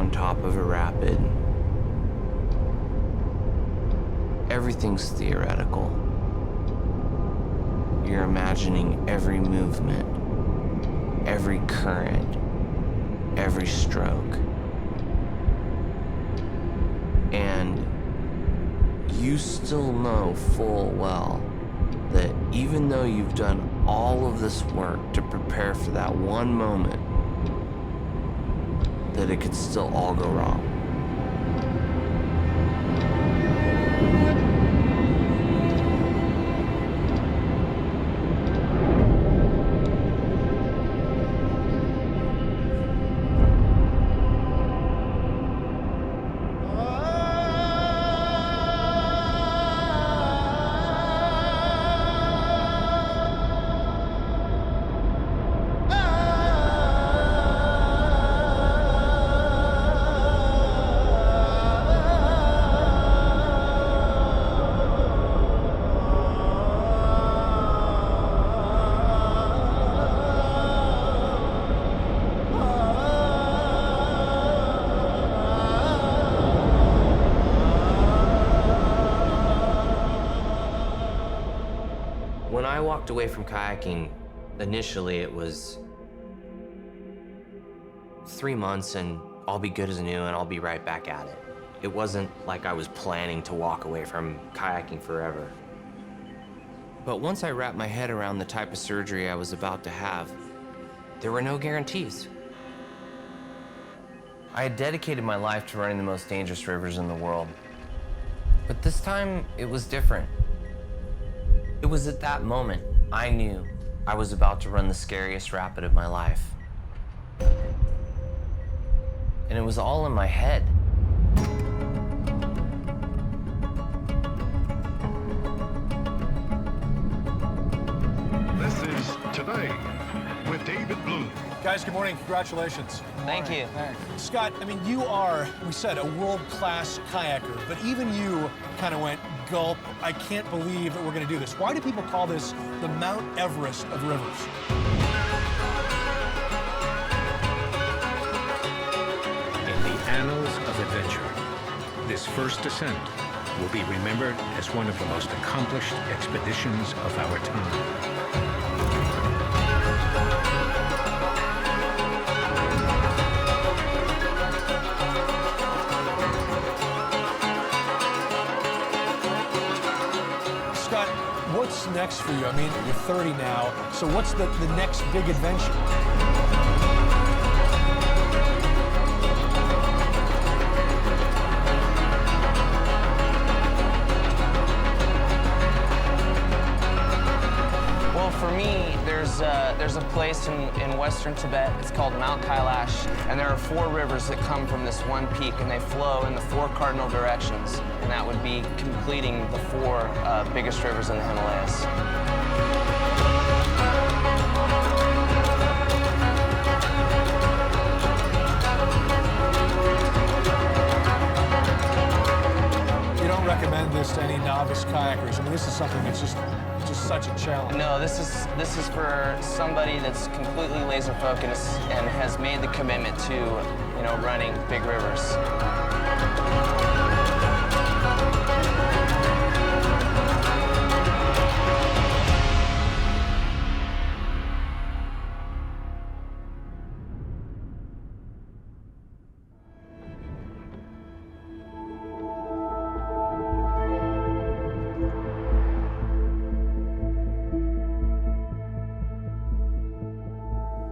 on top of a rapid. Everything's theoretical. You're imagining every movement, every current, every stroke. And you still know full well that even though you've done all of this work to prepare for that one moment, that it could still all go wrong. When I walked away from kayaking, initially it was 3 months and I'll be good as new and I'll be right back at it. It wasn't like I was planning to walk away from kayaking forever. But once I wrapped my head around the type of surgery I was about to have, there were no guarantees. I had dedicated my life to running the most dangerous rivers in the world. But this time, it was different. It was at that moment I knew I was about to run the scariest rapid of my life. And it was all in my head. This is Today with David Bloom. Guys, good morning. Congratulations. Thank you. Scott, I mean, you are, we said, a world-class kayaker, but even you kind of went, gulp, I can't believe that we're going to do this. Why do people call this the Mount Everest of rivers? In the annals of adventure, this first descent will be remembered as one of the most accomplished expeditions of our time. Scott, what's next for you? I mean, you're 30 now, so what's the next big adventure? Well, for me, there's a place in western Tibet. It's called Mount Kailash, and there are 4 rivers that come from this one peak, and they flow in the 4 cardinal directions, and that would be completing the 4 biggest rivers in the Himalayas. You don't recommend this to any novice kayakers. I mean, this is something that's just such a challenge. No, this is for somebody that's completely laser focused and has made the commitment to, running big rivers.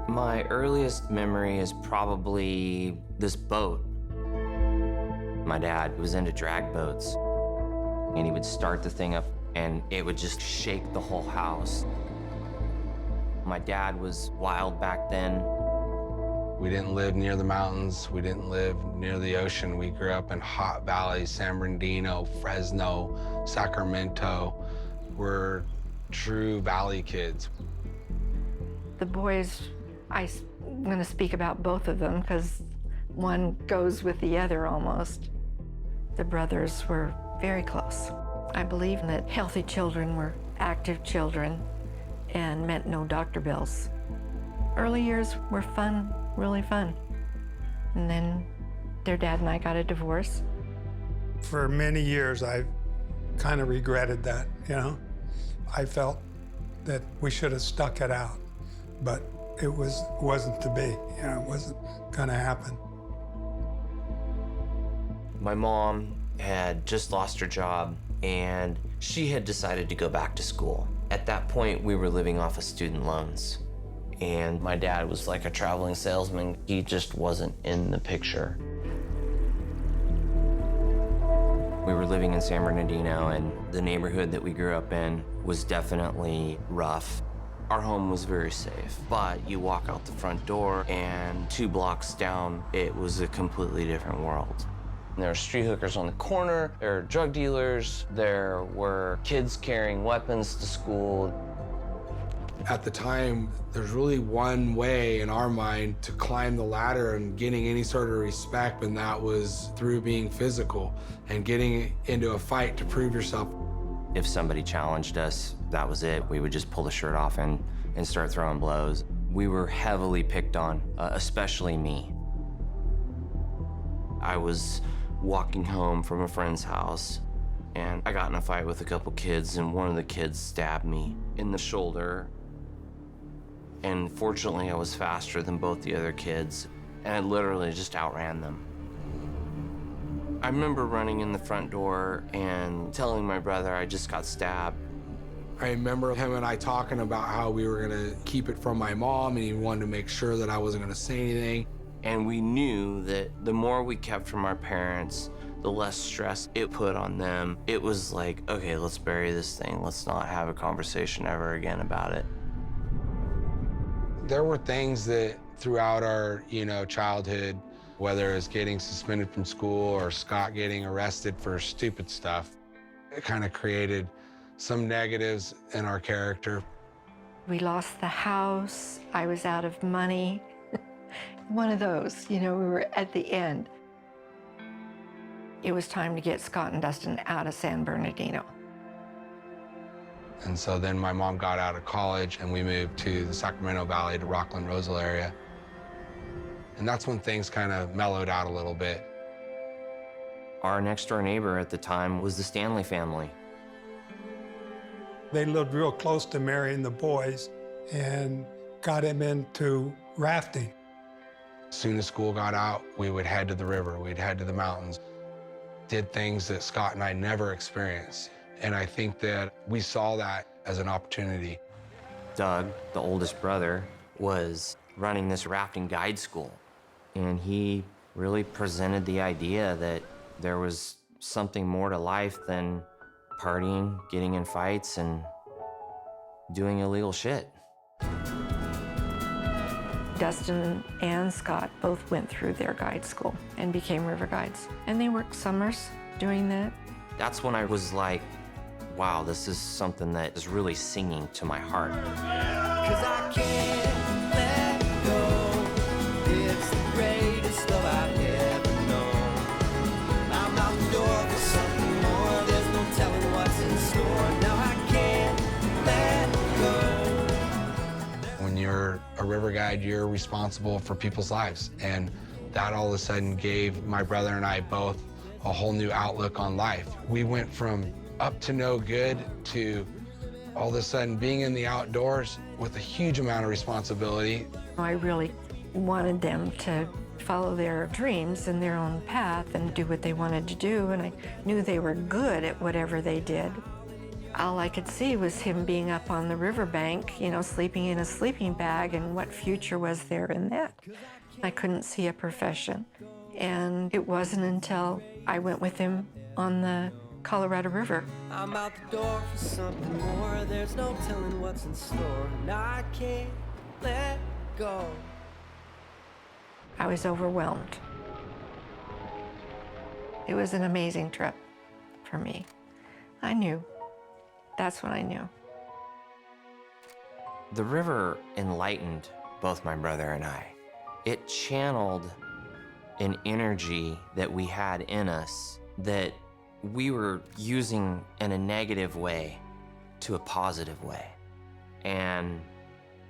My earliest memory is probably this boat. My dad was into drag boats, and he would start the thing up, and it would just shake the whole house. My dad was wild back then. We didn't live near the mountains. We didn't live near the ocean. We grew up in hot valleys, San Bernardino, Fresno, Sacramento. We're true valley kids. The boys, I'm going to speak about both of them because one goes with the other almost. The brothers were very close. I believe that healthy children were active children and meant no doctor bills. Early years were fun, really fun. And then Their dad and I got a divorce. For many years, I've kind of regretted that, you know? I felt that we should have stuck it out, but it wasn't to be, you know, it wasn't gonna happen. My mom had just lost her job, and she had decided to go back to school. At that point, we were living off of student loans, and my dad was like a traveling salesman. He just wasn't in the picture. We were living in San Bernardino, and the neighborhood that we grew up in was definitely rough. Our home was very safe, but you walk out the front door, and 2 blocks down, it was a completely different world. There were street hookers on the corner, there were drug dealers, there were kids carrying weapons to school. At the time, there's really one way in our mind to climb the ladder and getting any sort of respect, and that was through being physical and getting into a fight to prove yourself. If somebody challenged us, that was it. We would just pull the shirt off and start throwing blows. We were heavily picked on, especially me. I was walking home from a friend's house, and I got in a fight with a couple kids, and one of the kids stabbed me in the shoulder. And fortunately, I was faster than both the other kids, and I literally just outran them. I remember running in the front door and telling my brother I just got stabbed. I remember him and I talking about how we were gonna keep it from my mom, and he wanted to make sure that I wasn't gonna say anything. And we knew that the more we kept from our parents, the less stress it put on them. It was like, okay, let's bury this thing. Let's not have a conversation ever again about it. There were things that throughout our, childhood, whether it's getting suspended from school or Scott getting arrested for stupid stuff, it kind of created some negatives in our character. We lost the house. I was out of money. One of those, we were at the end. It was time to get Scott and Dustin out of San Bernardino. And so then my mom got out of college and we moved to the Sacramento Valley, to Rockland, Roseville area. And that's when things kind of mellowed out a little bit. Our next door neighbor at the time was the Stanley family. They lived real close to Mary and the boys and got him into rafting. As soon as school got out, we would head to the river, we'd head to the mountains. Did things that Scott and I never experienced. And I think that we saw that as an opportunity. Doug, the oldest brother, was running this rafting guide school. And he really presented the idea that there was something more to life than partying, getting in fights, and doing illegal shit. Dustin and Scott both went through their guide school and became river guides. And they worked summers doing that. That's when I was like, wow, this is something that is really singing to my heart. 'Cause I can't let go. It's the greatest love I've ever known. I'm out the door for something more. There's no telling what's in store. Now I can't let go. When you're a river guide, you're responsible for people's lives. And that all of a sudden gave my brother and I both a whole new outlook on life. We went from up to no good to all of a sudden being in the outdoors with a huge amount of responsibility. I really wanted them to follow their dreams and their own path and do what they wanted to do, and I knew they were good at whatever they did. All I could see was him being up on the riverbank, sleeping in a sleeping bag, and what future was there in that? I couldn't see a profession. And it wasn't until I went with him on the Colorado River. I'm out the door for something more. There's no telling what's in store. Now I can't let go. I was overwhelmed. It was an amazing trip for me. I knew. That's when I knew. The river enlightened both my brother and I. It channeled an energy that we had in us that we were using in a negative way to a positive way. And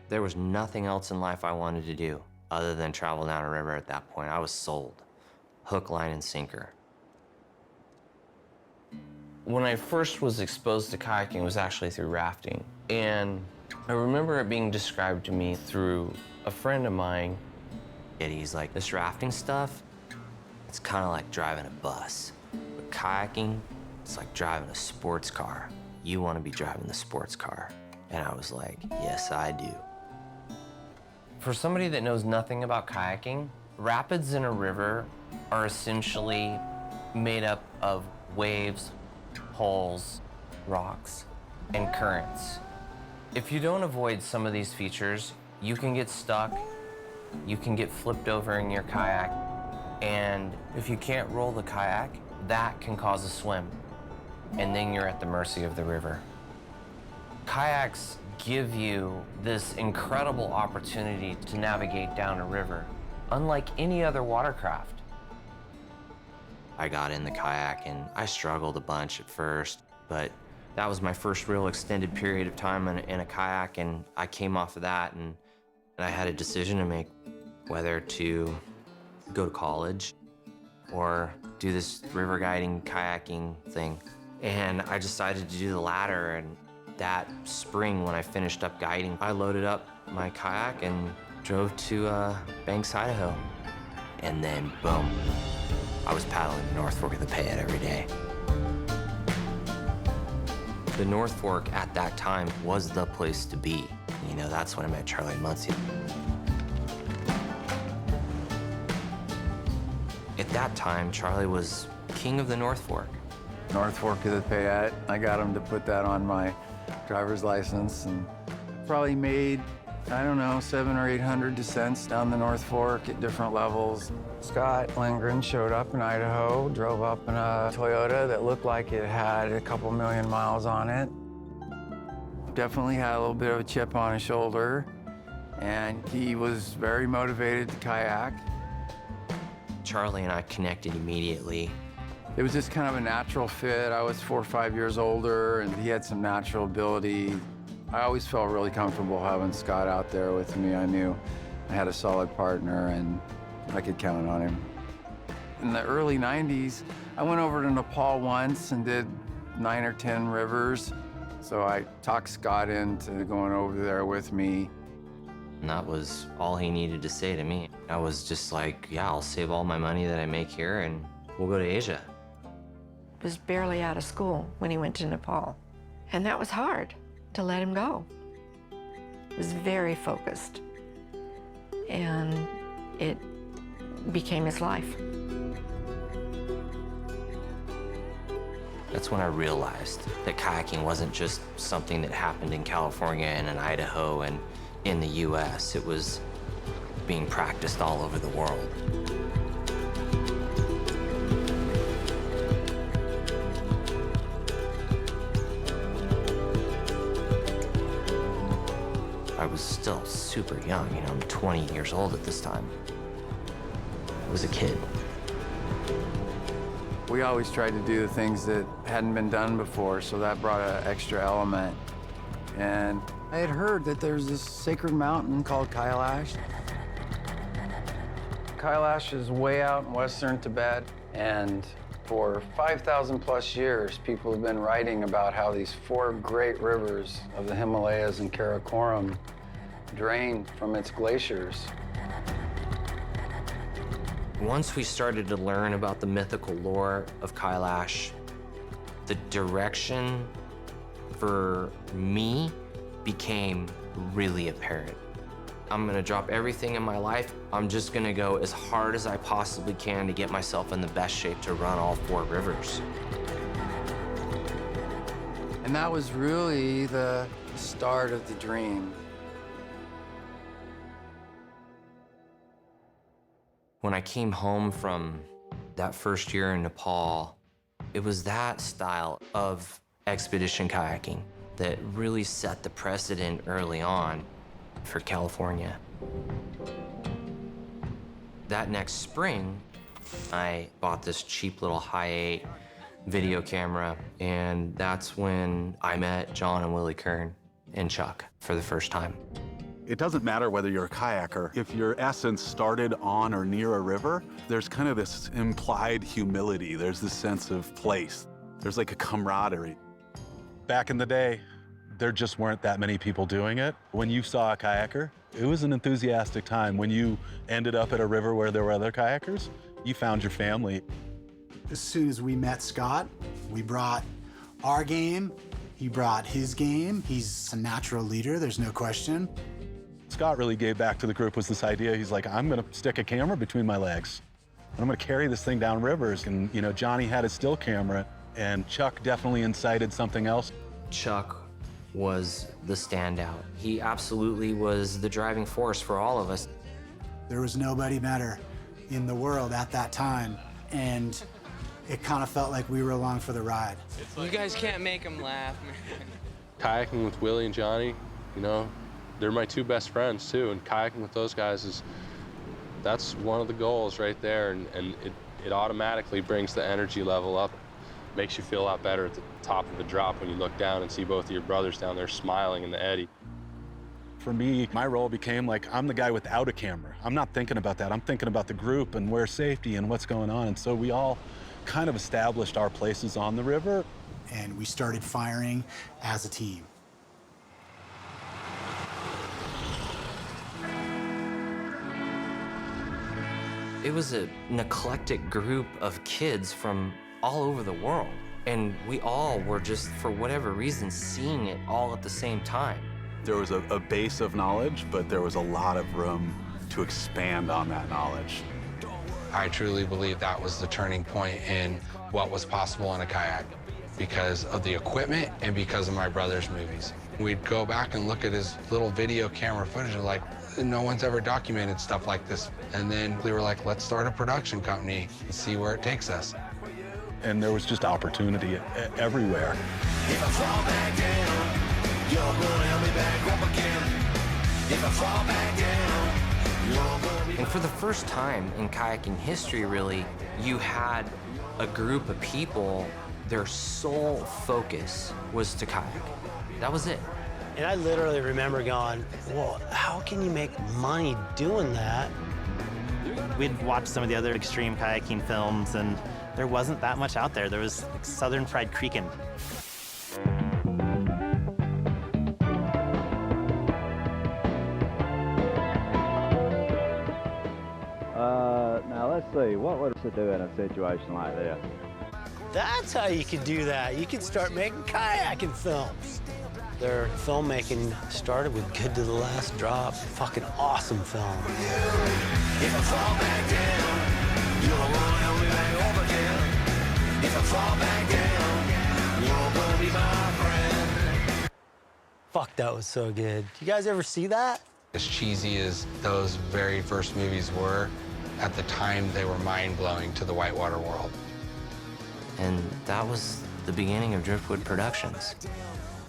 there was nothing else in life I wanted to do other than travel down a river at that point. I was sold. hook, line, and sinker. When I first was exposed to kayaking, it was actually through rafting. And I remember it being described to me through a friend of mine. And he's like, this rafting stuff, it's kind of like driving a bus. But kayaking, it's like driving a sports car. You want to be driving the sports car. And I was like, yes, I do. For somebody that knows nothing about kayaking, rapids in a river are essentially made up of waves, holes, rocks, and currents. If you don't avoid some of these features, you can get stuck, you can get flipped over in your kayak, and if you can't roll the kayak, that can cause a swim, and then you're at the mercy of the river. Kayaks give you this incredible opportunity to navigate down a river, unlike any other watercraft. I got in the kayak and I struggled a bunch at first, but that was my first real extended period of time in a kayak, and I came off of that and I had a decision to make, whether to go to college or do this river guiding kayaking thing. And I decided to do the latter, and that spring when I finished up guiding, I loaded up my kayak and drove to Banks, Idaho. And then boom, I was paddling the North Fork of the Payette every day. The North Fork at that time was the place to be. You know, that's when I met Charlie and Muncie. At that time, Charlie was king of the North Fork. North Fork of the Payette. I got him to put that on my driver's license, and probably made, I don't know, 700 or 800 descents down the North Fork at different levels. Scott Lindgren showed up in Idaho, drove up in a Toyota that looked like it had a couple million miles on it. Definitely had a little bit of a chip on his shoulder, and he was very motivated to kayak. Charlie and I connected immediately. It was just kind of a natural fit. I was 4 or 5 years older, and he had some natural ability. I always felt really comfortable having Scott out there with me. I knew I had a solid partner, and I could count on him. In the early 90s, I went over to Nepal once and did 9 or 10 rivers. So I talked Scott into going over there with me. And that was all he needed to say to me. I was just like, yeah, I'll save all my money that I make here and we'll go to Asia. He was barely out of school when he went to Nepal. And that was hard to let him go. He was very focused. And it became his life. That's when I realized that kayaking wasn't just something that happened in California and in Idaho and in the US. It was being practiced all over the world. I was still super young, you know, I'm 20 years old at this time. I was a kid. We always tried to do the things that hadn't been done before, so that brought an extra element. And I had heard that there's this sacred mountain called Kailash. Kailash is way out in western Tibet, and for 5,000 plus years, people have been writing about how these 4 great rivers of the Himalayas and Karakoram drain from its glaciers. Once we started to learn about the mythical lore of Kailash, the direction for me became really apparent. I'm gonna drop everything in my life. I'm just gonna go as hard as I possibly can to get myself in the best shape to run all 4 rivers. And that was really the start of the dream. When I came home from that first year in Nepal, it was that style of expedition kayaking that really set the precedent early on for California. That next spring, I bought this cheap little Hi8 video camera, and that's when I met John and Willie Kern and Chuck for the first time. It doesn't matter whether you're a kayaker. If your essence started on or near a river, there's kind of this implied humility. There's this sense of place. There's like a camaraderie. Back in the day, there just weren't that many people doing it. When you saw a kayaker, it was an enthusiastic time. When you ended up at a river where there were other kayakers, you found your family. As soon as we met Scott, we brought our game. He brought his game. He's a natural leader, there's no question. Scott really gave back to the group was this idea. He's like, I'm gonna stick a camera between my legs. And I'm gonna carry this thing down rivers. And you know, Johnny had a still camera, and Chuck definitely incited something else. Chuck was the standout. He absolutely was the driving force for all of us. There was nobody better in the world at that time, and it kind of felt like we were along for the ride. You guys can't make him laugh, man. Kayaking with Willie and Johnny, you know, they're my two best friends too, and kayaking with those guys that's one of the goals right there, and it automatically brings the energy level up. Makes you feel a lot better at the top of the drop when you look down and see both of your brothers down there smiling in the eddy. For me, my role became like, I'm the guy without a camera. I'm not thinking about that. I'm thinking about the group and where's safety and what's going on. And so we all kind of established our places on the river. And we started firing as a team. It was an eclectic group of kids from all over the world. And we all were just, for whatever reason, seeing it all at the same time. There was a base of knowledge, but there was a lot of room to expand on that knowledge. I truly believe that was the turning point in what was possible in a kayak because of the equipment and because of my brother's movies. We'd go back and look at his little video camera footage and like, no one's ever documented stuff like this. And then we were like, let's start a production company and see where it takes us. And there was just opportunity everywhere. If I fall back down, you're gonna help me back up again. If I fall back down, you're gonna be... And for the first time in kayaking history, really, you had a group of people, their sole focus was to kayak. That was it. And I literally remember going, well, how can you make money doing that? We'd watched some of the other extreme kayaking films, and there wasn't that much out there. There was like Southern Fried Creekin'. Now let's see, what would I do in a situation like this? That's how you can do that. You can start making kayaking films. Their filmmaking started with Good to the Last Drop. Fucking awesome film. If I fall back down, you're gonna help me back up again. If I fall back down, you're gonna be my friend. Fuck, that was so good. You guys ever see that? As cheesy as those very first movies were, at the time they were mind-blowing to the whitewater world. And that was the beginning of Driftwood Productions.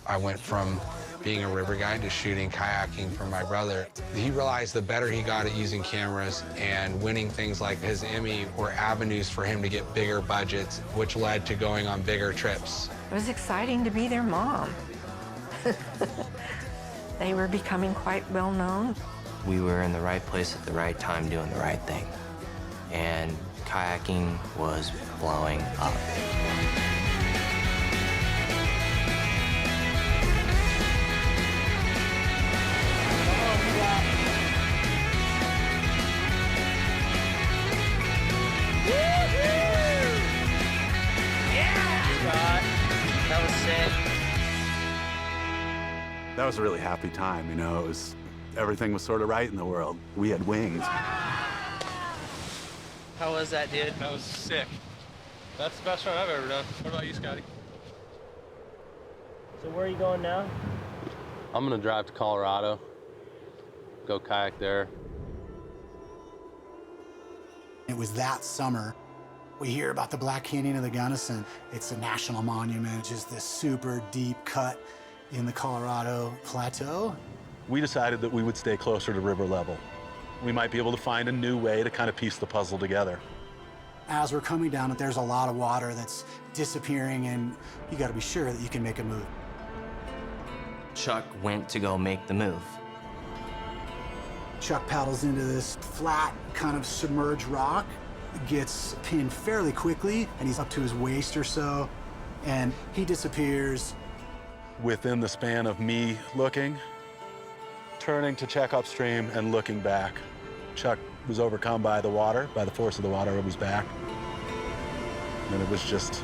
I went from being a river guide to shooting kayaking for my brother. He realized the better he got at using cameras and winning things like his Emmy were avenues for him to get bigger budgets, which led to going on bigger trips. It was exciting to be their mom. They were becoming quite well known. We were in the right place at the right time doing the right thing. And kayaking was blowing up. That was sick. That was a really happy time, you know. Everything was sort of right in the world. We had wings. How was that, dude? That was sick. That's the best run I've ever done. What about you, Scotty? So where are you going now? I'm gonna drive to Colorado, go kayak there. It was that summer. We hear about the Black Canyon of the Gunnison. It's a national monument, just this super deep cut in the Colorado Plateau. We decided that we would stay closer to river level. We might be able to find a new way to kind of piece the puzzle together. As we're coming down it, there's a lot of water that's disappearing, and you gotta be sure that you can make a move. Chuck went to go make the move. Chuck paddles into this flat, kind of submerged rock, gets pinned fairly quickly, and he's up to his waist or so, and he disappears. Within the span of me looking, turning to check upstream and looking back, Chuck was overcome by the water, by the force of the water of his back. And it was just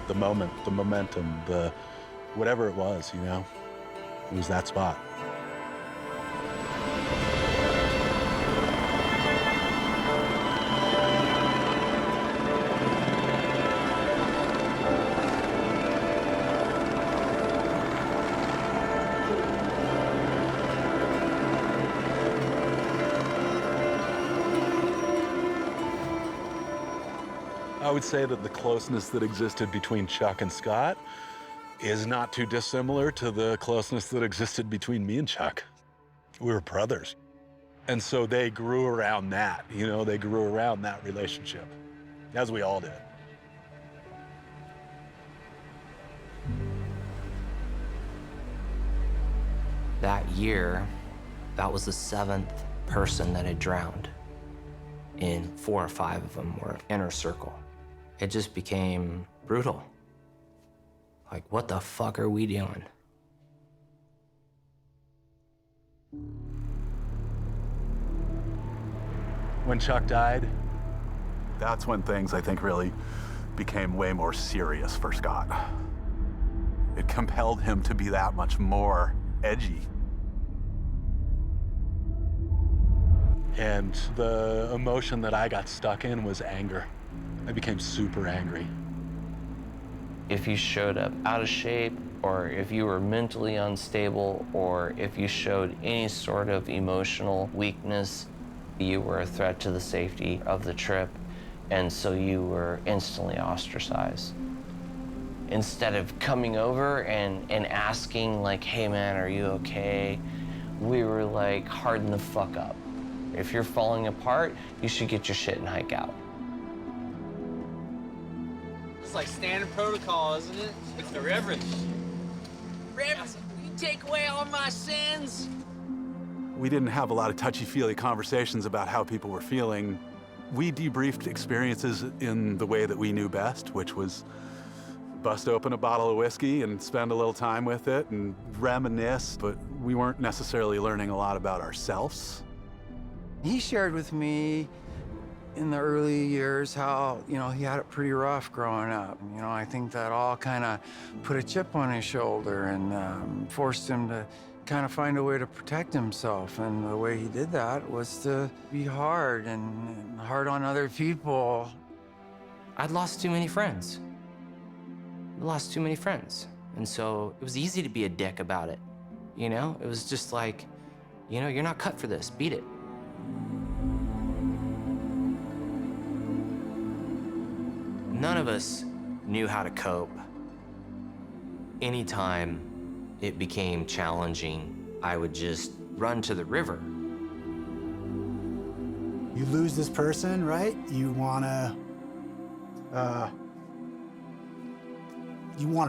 the moment, the momentum, the whatever it was, you know? It was that spot. I would say that the closeness that existed between Chuck and Scott is not too dissimilar to the closeness that existed between me and Chuck. We were brothers. And so they grew around that, you know, they grew around that relationship, as we all did. That year, that was the 7th person that had drowned, and 4 or 5 of them were inner circle. It just became brutal. Like, what the fuck are we doing? When Chuck died, that's when things, I think, really became way more serious for Scott. It compelled him to be that much more edgy. And the emotion that I got stuck in was anger. I became super angry. If you showed up out of shape, or if you were mentally unstable, or if you showed any sort of emotional weakness, you were a threat to the safety of the trip, and so you were instantly ostracized. Instead of coming over and asking, like, hey man, are you okay? We were like, harden the fuck up. If you're falling apart, you should get your shit and hike out. It's like standard protocol, isn't it? It's the Reverend. Reverend, will you take away all my sins? We didn't have a lot of touchy-feely conversations about how people were feeling. We debriefed experiences in the way that we knew best, which was bust open a bottle of whiskey and spend a little time with it and reminisce, but we weren't necessarily learning a lot about ourselves. He shared with me in the early years how, you know, he had it pretty rough growing up. You know, I think that all kind of put a chip on his shoulder and forced him to kind of find a way to protect himself. And the way he did that was to be hard and hard on other people. I'd lost too many friends. I lost too many friends. And so it was easy to be a dick about it. You know, it was just like, you know, you're not cut for this, beat it. None of us knew how to cope. Anytime it became challenging, I would just run to the river. You lose this person, right? You wanna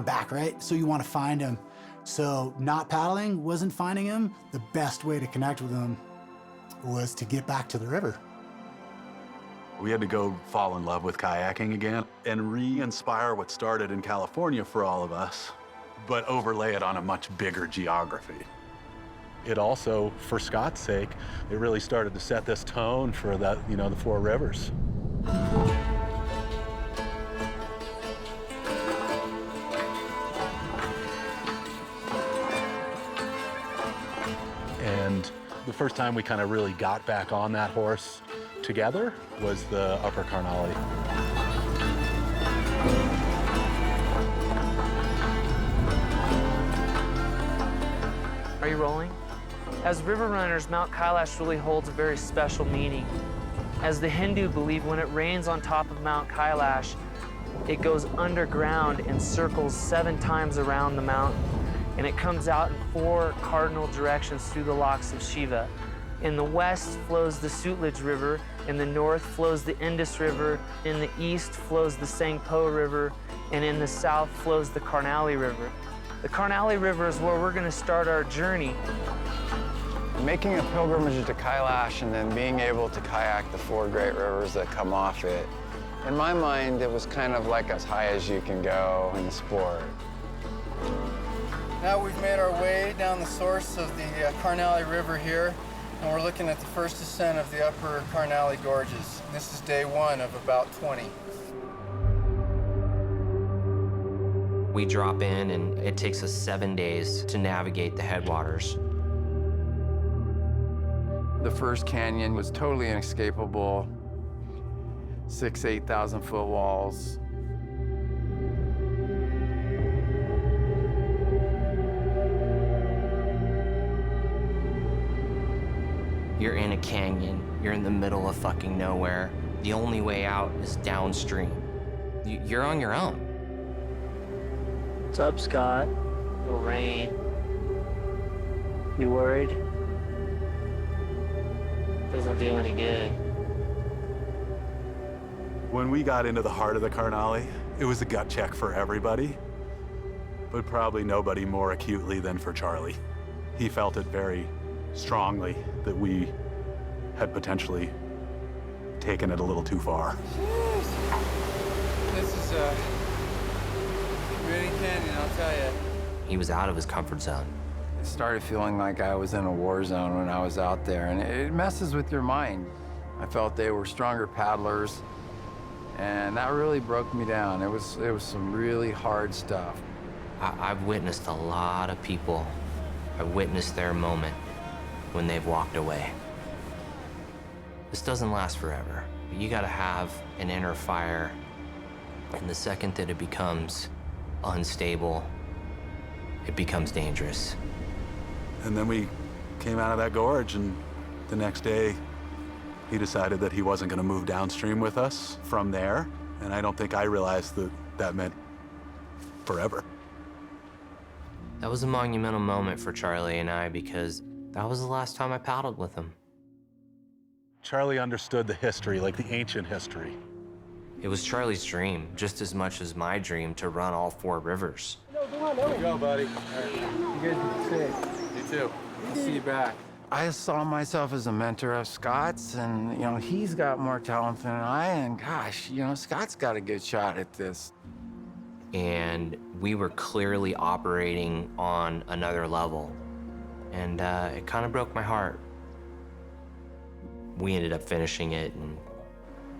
back, right? So you wanna find him. So not paddling wasn't finding him. The best way to connect with him was to get back to the river. We had to go fall in love with kayaking again and re-inspire what started in California for all of us, but overlay it on a much bigger geography. It also, for Scott's sake, it really started to set this tone for the, you know, the 4 rivers. And the first time we kind of really got back on that horse together was the Upper Carnali. Are you rolling? As river runners, Mount Kailash really holds a very special meaning. As the Hindu believe, when it rains on top of Mount Kailash, it goes underground and circles 7 times around the mountain, and it comes out in 4 cardinal directions through the locks of Shiva. In the west flows the Sutlej River, in the north flows the Indus River, in the east flows the Sangpo River, and in the south flows the Karnali River. The Karnali River is where we're going to start our journey. Making a pilgrimage to Kailash and then being able to kayak the 4 great rivers that come off it, in my mind, it was kind of like as high as you can go in the sport. Now we've made our way down the source of the Karnali River here, and we're looking at the first ascent of the upper Karnali Gorges. This is day 1 of about 20. We drop in, and it takes us 7 days to navigate the headwaters. The first canyon was totally inescapable. 6,000 to 8,000 foot walls. You're in a canyon. You're in the middle of fucking nowhere. The only way out is downstream. You're on your own. What's up, Scott? Little rain. You worried? Doesn't do any good. When we got into the heart of the Karnali, it was a gut check for everybody, but probably nobody more acutely than for Charlie. He felt it very strongly that we had potentially taken it a little too far. This is a really canyon, I'll tell you. He was out of his comfort zone. It started feeling like I was in a war zone when I was out there, and it messes with your mind. I felt they were stronger paddlers, and that really broke me down. It was some really hard stuff. I've witnessed a lot of people. I've witnessed their moment when they've walked away. This doesn't last forever. You gotta have an inner fire, and the second that it becomes unstable, it becomes dangerous. And then we came out of that gorge, and the next day, he decided that he wasn't gonna move downstream with us from there, and I don't think I realized that that meant forever. That was a monumental moment for Charlie and I because that was the last time I paddled with him. Charlie understood the history, like the ancient history. It was Charlie's dream, just as much as my dream, to run all 4 rivers. There we go, buddy. All right. You guys be safe. You too. I'll see you back. I saw myself as a mentor of Scott's, and, you know, he's got more talent than I, and gosh, you know, Scott's got a good shot at this. And we were clearly operating on another level. And it kind of broke my heart. We ended up finishing it, and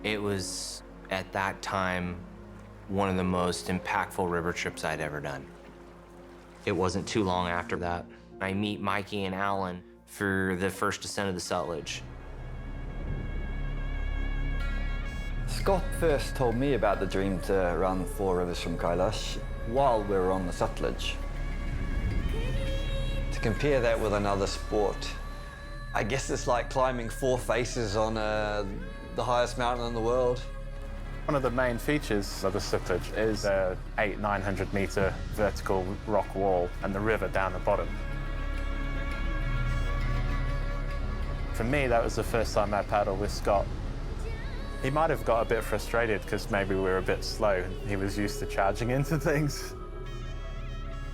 it was, at that time, one of the most impactful river trips I'd ever done. It wasn't too long after that, I meet Mikey and Alan for the first ascent of the Sutlej. Scott first told me about the dream to run 4 rivers from Kailash while we were on the Sutlej. To compare that with another sport, I guess it's like climbing 4 faces on the highest mountain in the world. One of the main features of the Sutlej is a 800-900 meter vertical rock wall and the river down the bottom. For me, that was the first time I paddled with Scott. He might have got a bit frustrated because maybe we were a bit slow. He was used to charging into things.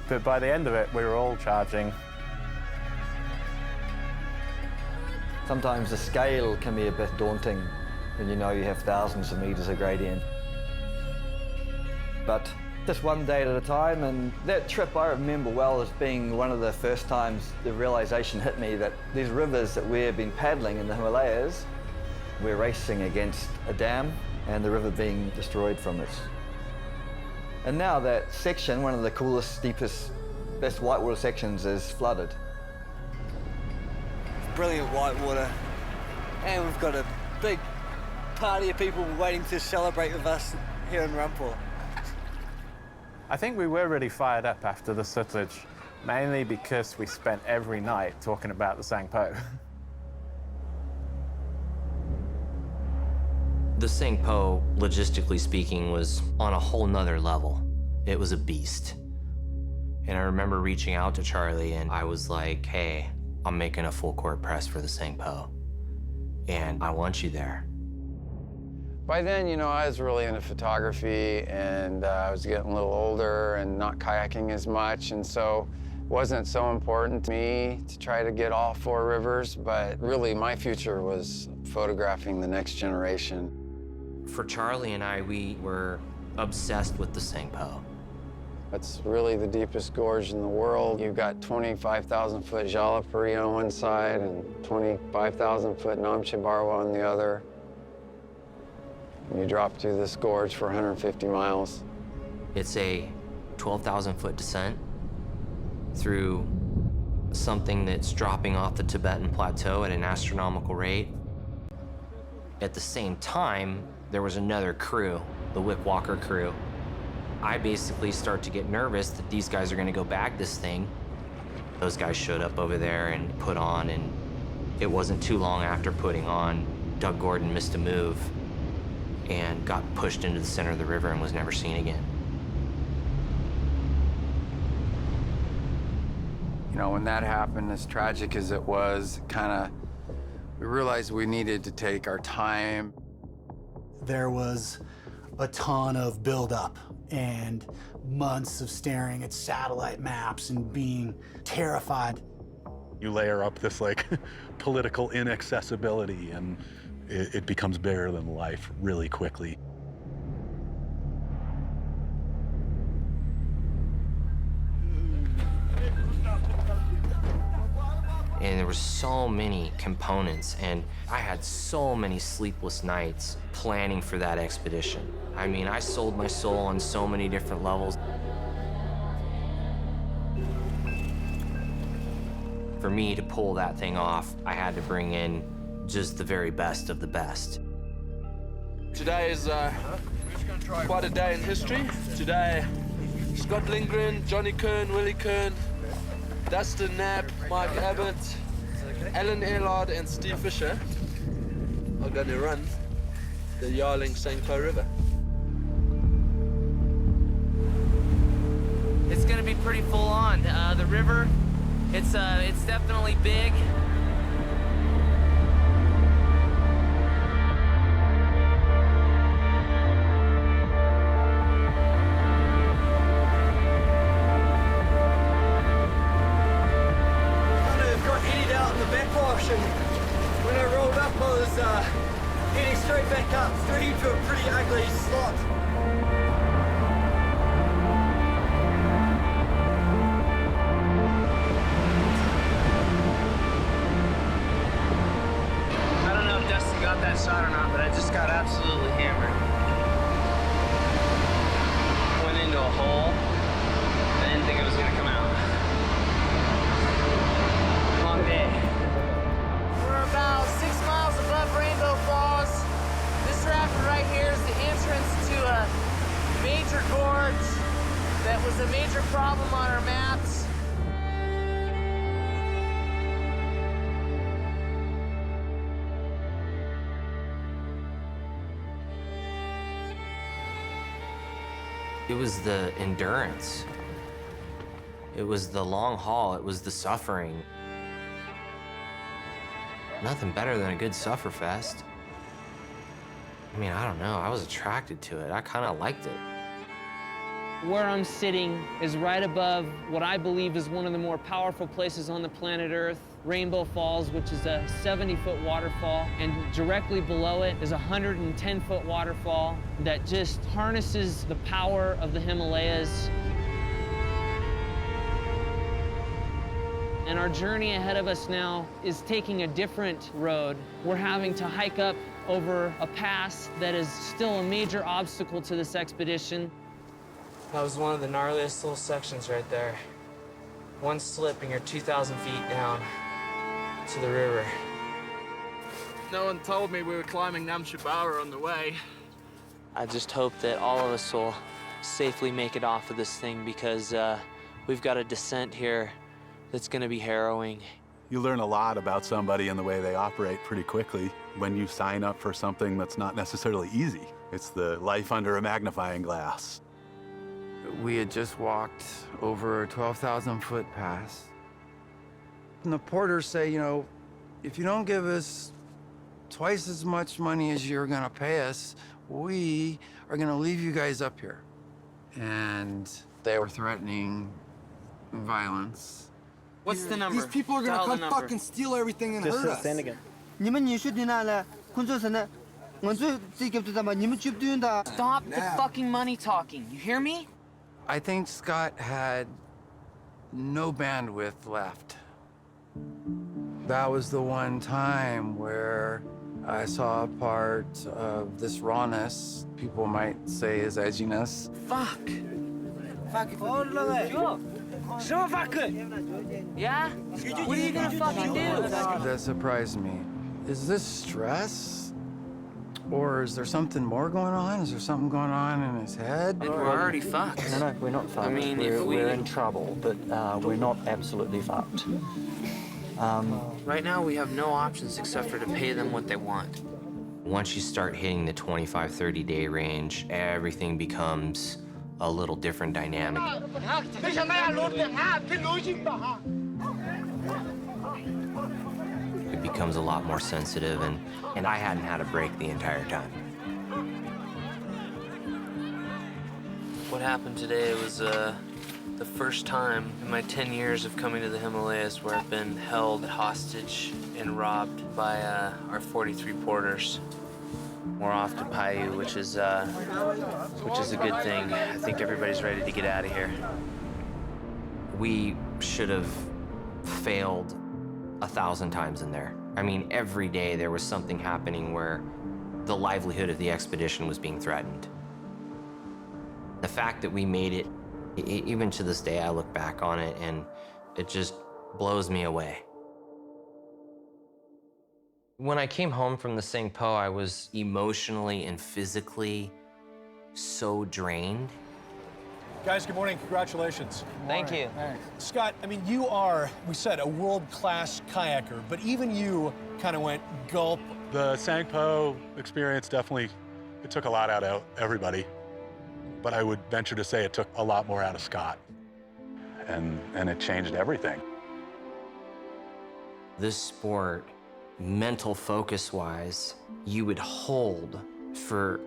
But by the end of it, we were all charging. Sometimes the scale can be a bit daunting when you know you have thousands of meters of gradient. But just one day at a time, and that trip I remember well as being one of the first times the realization hit me that these rivers that we've been paddling in the Himalayas, we're racing against a dam and the river being destroyed from it. And now that section, one of the coolest, steepest, best whitewater sections, is flooded. Brilliant whitewater, and we've got a big party of people waiting to celebrate with us here in Rumpur. I think we were really fired up after the Sutlej, mainly because we spent every night talking about the Tsangpo. The Tsangpo, logistically speaking, was on a whole nother level. It was a beast. And I remember reaching out to Charlie, and I was like, hey, I'm making a full court press for the Tsangpo, and I want you there. By then, you know, I was really into photography, and I was getting a little older and not kayaking as much, and so wasn't so important to me to try to get all 4 rivers, but really my future was photographing the next generation. For Charlie and I, we were obsessed with the Sangpo. It's really the deepest gorge in the world. You've got 25,000-foot Jalapuri on one side and 25,000-foot Namche Barwa on the other. You drop through this gorge for 150 miles. It's a 12,000-foot descent through something that's dropping off the Tibetan plateau at an astronomical rate. At the same time, there was another crew, the Wick Walker crew. I basically start to get nervous that these guys are gonna go back this thing. Those guys showed up over there and put on, and it wasn't too long after putting on, Doug Gordon missed a move and got pushed into the center of the river and was never seen again. You know, when that happened, as tragic as it was, we realized we needed to take our time. There was a ton of buildup and months of staring at satellite maps and being terrified. You layer up this like political inaccessibility and it becomes bigger than life really quickly. And there were so many components, and I had so many sleepless nights planning for that expedition. I mean, I sold my soul on so many different levels. For me to pull that thing off, I had to bring in just the very best of the best. Today is quite a day in history. Today, Scott Lindgren, Johnny Kern, Willie Kern, Dustin Knapp, Mike Abbott, Alan Earlard, and Steve Fisher are going to run the Yarling Sangpo River. It's going to be pretty full on. The river, it's definitely big. When I rolled up, I was heading straight back up, straight into a pretty ugly slot. I don't know if Dustin got that shot or not, but I just got absolutely hammered. Went into a hole. I didn't think it was gonna come out. Long day. We're about 6 miles above Rainbow Falls. This rapid right here is the entrance to a major gorge that was a major problem on our maps. It was the endurance. It was the long haul. It was the suffering. Nothing better than a good sufferfest. I mean, I don't know. I was attracted to it. I kind of liked it. Where I'm sitting is right above what I believe is one of the more powerful places on the planet Earth, Rainbow Falls, which is a 70-foot waterfall, and directly below it is a 110-foot waterfall that just harnesses the power of the Himalayas. And our journey ahead of us now is taking a different road. We're having to hike up over a pass that is still a major obstacle to this expedition. That was one of the gnarliest little sections right there. One slip and you're 2,000 feet down to the river. No one told me we were climbing Namche Barwa on the way. I just hope that all of us will safely make it off of this thing because we've got a descent here that's gonna be harrowing. You learn a lot about somebody and the way they operate pretty quickly when you sign up for something that's not necessarily easy. It's the life under a magnifying glass. We had just walked over a 12,000-foot pass. And the porters say, you know, if you don't give us twice as much money as you're gonna pay us, we are gonna leave you guys up here. And they were threatening violence. What's the number? These people are gonna Dial the come number. fucking steal everything and Just hurt us. stand again. Stop the fucking money talking. You hear me? I think Scott had no bandwidth left. That was the one time where I saw a part of this rawness, people might say his edginess. Fuck. Yeah? What are you gonna fucking do? That surprised me. Is this stress? Or is there something more going on? Is there something going on in his head? We're already fucked. No, we're not fucked. I mean, we're in trouble, but we're not absolutely fucked. Right now, we have no options except for to pay them what they want. Once you start hitting the 25, 30-day range, everything becomes a little different dynamic. It becomes a lot more sensitive, and I hadn't had a break the entire time. What happened today was the first time in my 10 years of coming to the Himalayas where I've been held hostage and robbed by our 43 porters. We're off to Paiyu, which is a good thing. I think everybody's ready to get out of here. We should have failed 1,000 times in there. I mean, every day there was something happening where the livelihood of the expedition was being threatened. The fact that we made it, even to this day, I look back on it and it just blows me away. When I came home from the Sangpo, I was emotionally and physically so drained. Guys, good morning. Congratulations. Thank you. Scott, I mean, you are, we said, a world-class kayaker, but even you kind of went gulp. The Sangpo experience definitely, it took a lot out of everybody. But I would venture to say it took a lot more out of Scott. And it changed everything. This sport, mental focus-wise, you would hold for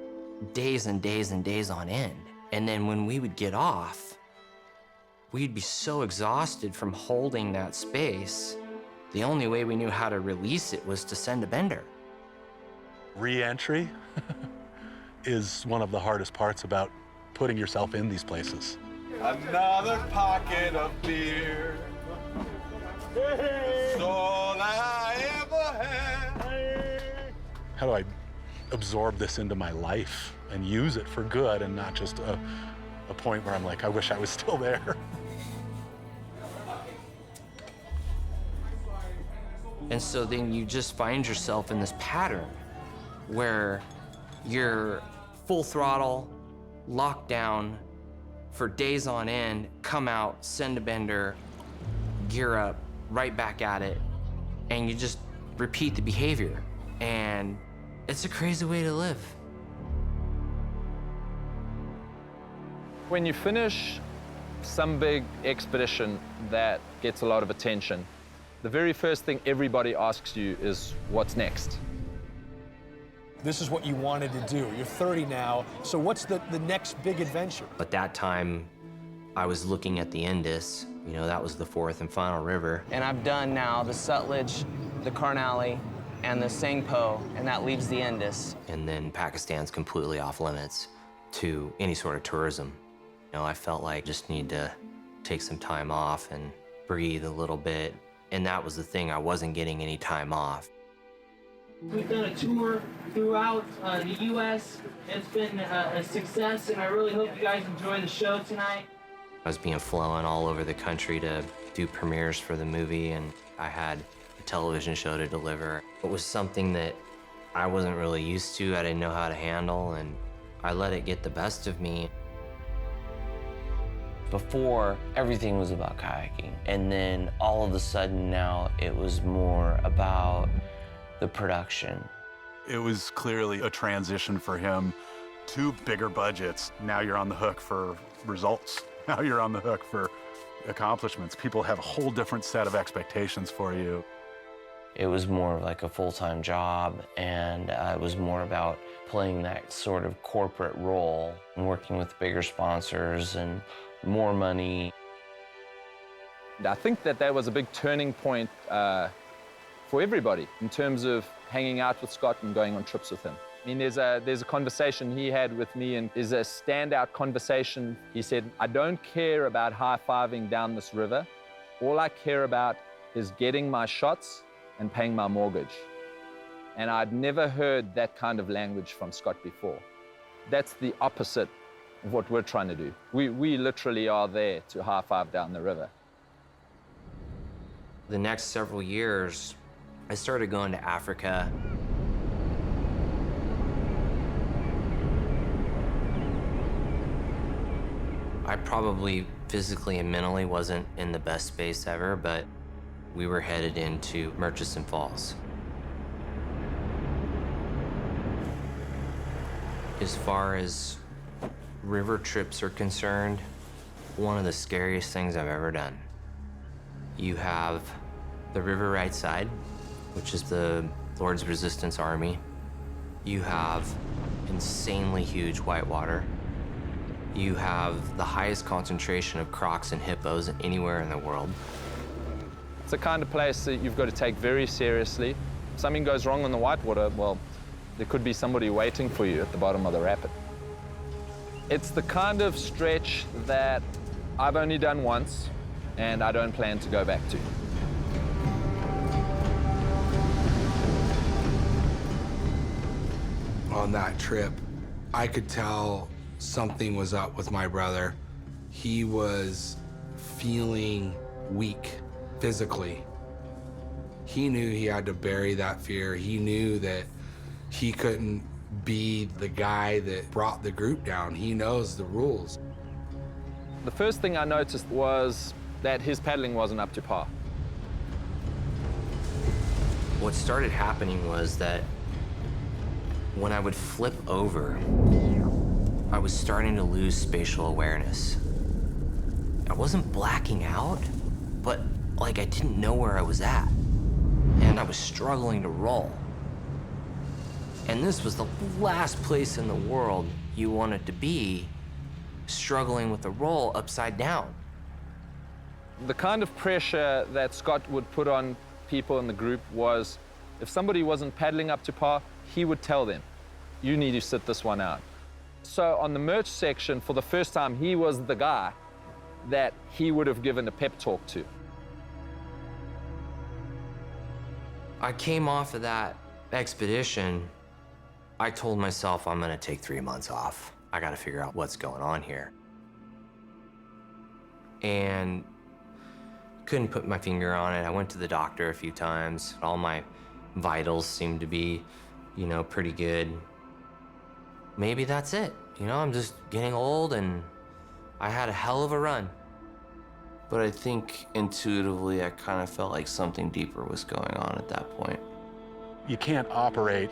days and days and days on end. And then when we would get off, we'd be so exhausted from holding that space. The only way we knew how to release it was to send a bender. Re-entry is one of the hardest parts about putting yourself in these places. Another pocket of beer. That's all I ever had. How do I absorb this into my life and use it for good and not just a point where I'm like, I wish I was still there. And so then you just find yourself in this pattern where you're full throttle, locked down for days on end, come out, send a bender, gear up, right back at it, and you just repeat the behavior. And it's a crazy way to live. When you finish some big expedition that gets a lot of attention, the very first thing everybody asks you is, what's next? This is what you wanted to do. You're 30 now, so what's the next big adventure? At that time, I was looking at the Indus. You know, that was the fourth and final river. And I've done now the Sutlej, the Karnali, and the Sangpo, and that leaves the Indus. And then Pakistan's completely off limits to any sort of tourism. You know, I felt like I just need to take some time off and breathe a little bit. And that was the thing, I wasn't getting any time off. We've done a tour throughout the U.S. It's been a success, and I really hope you guys enjoy the show tonight. I was being flown all over the country to do premieres for the movie, and I had a television show to deliver. It was something that I wasn't really used to, I didn't know how to handle, and I let it get the best of me. Before, everything was about kayaking, and then all of a sudden now it was more about the production. It was clearly a transition for him to bigger budgets. Now you're on the hook for results. Now you're on the hook for accomplishments. People have a whole different set of expectations for you. It was more like a full-time job, and it was more about playing that sort of corporate role and working with bigger sponsors and more money. I think that that was a big turning point for everybody in terms of hanging out with Scott and going on trips with him. I mean, there's a conversation he had with me, and is a standout conversation. He said, "I don't care about high-fiving down this river. All I care about is getting my shots and paying my mortgage." And I'd never heard that kind of language from Scott before. That's the opposite of what we're trying to do. We literally are there to high-five down the river. The next several years, I started going to Africa. I probably physically and mentally wasn't in the best space ever, but we were headed into Murchison Falls. As far as river trips are concerned, one of the scariest things I've ever done. You have the river right side, which is the Lord's Resistance Army. You have insanely huge whitewater. You have the highest concentration of crocs and hippos anywhere in the world. It's the kind of place that you've got to take very seriously. If something goes wrong on the whitewater, well, there could be somebody waiting for you at the bottom of the rapid. It's the kind of stretch that I've only done once, and I don't plan to go back to. On that trip, I could tell something was up with my brother. He was feeling weak physically. He knew he had to bury that fear. He knew that he couldn't be the guy that brought the group down. He knows the rules. The first thing I noticed was that his paddling wasn't up to par. What started happening was that when I would flip over, I was starting to lose spatial awareness. I wasn't blacking out, but like I didn't know where I was at. And I was struggling to roll. And this was the last place in the world you wanted to be, struggling with the roll upside down. The kind of pressure that Scott would put on people in the group was, if somebody wasn't paddling up to par, he would tell them, "You need to sit this one out." So on the merch section, for the first time, he was the guy that he would have given a pep talk to. I came off of that expedition. I told myself I'm gonna take 3 months off. I gotta figure out what's going on here. And couldn't put my finger on it. I went to the doctor a few times. All my vitals seemed to be, pretty good. Maybe that's it. I'm just getting old, and I had a hell of a run. But I think intuitively I kind of felt like something deeper was going on at that point. You can't operate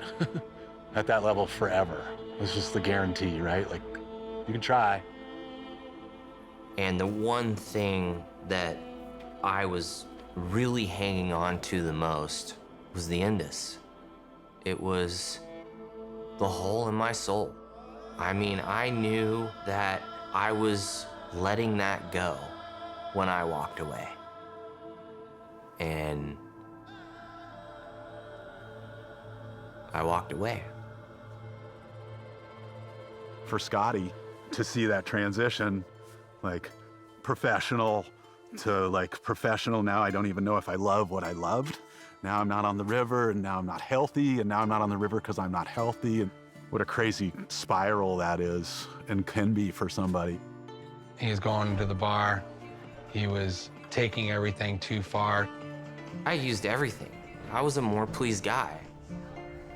at that level forever. It's just the guarantee, right? Like, you can try. And the one thing that I was really hanging on to the most was the Indus. It was the hole in my soul. I mean, I knew that I was letting that go when I walked away. And I walked away. For Scotty to see that transition, like professional to like professional, now I don't even know if I love what I loved. Now I'm not on the river, and now I'm not healthy, and now I'm not on the river because I'm not healthy. And what a crazy spiral that is and can be for somebody. He was going to the bar. He was taking everything too far. I used everything. I was a more pleased guy.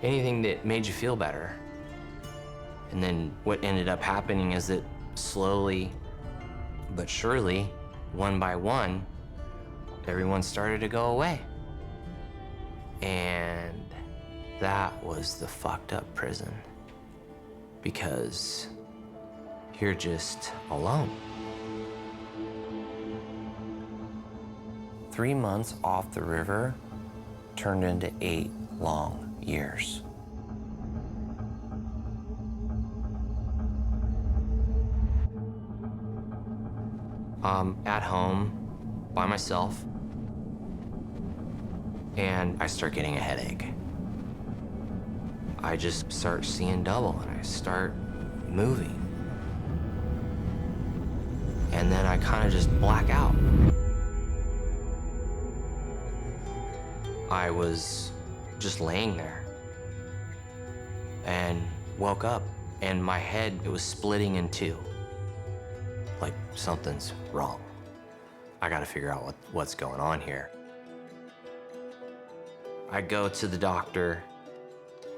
Anything that made you feel better. And then what ended up happening is that slowly but surely, one by one, everyone started to go away. And that was the fucked up prison. Because you're just alone. 3 months off the river turned into 8 long years. At home, by myself, and I start getting a headache. I just start seeing double, and I start moving. And then I kind of just black out. I was just laying there and woke up, and my head, it was splitting in two. Like, something's wrong. I gotta figure out what's going on here. I go to the doctor.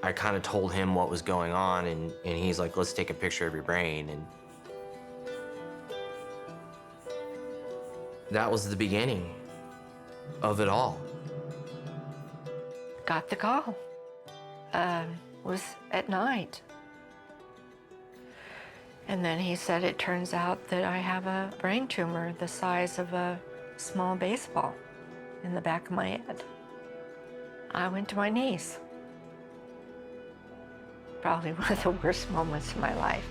I kind of told him what was going on, and he's like, let's take a picture of your brain. And that was the beginning of it all. Got the call. Was at night. And then he said, it turns out that I have a brain tumor the size of a small baseball in the back of my head. I went to my knees. Probably one of the worst moments of my life.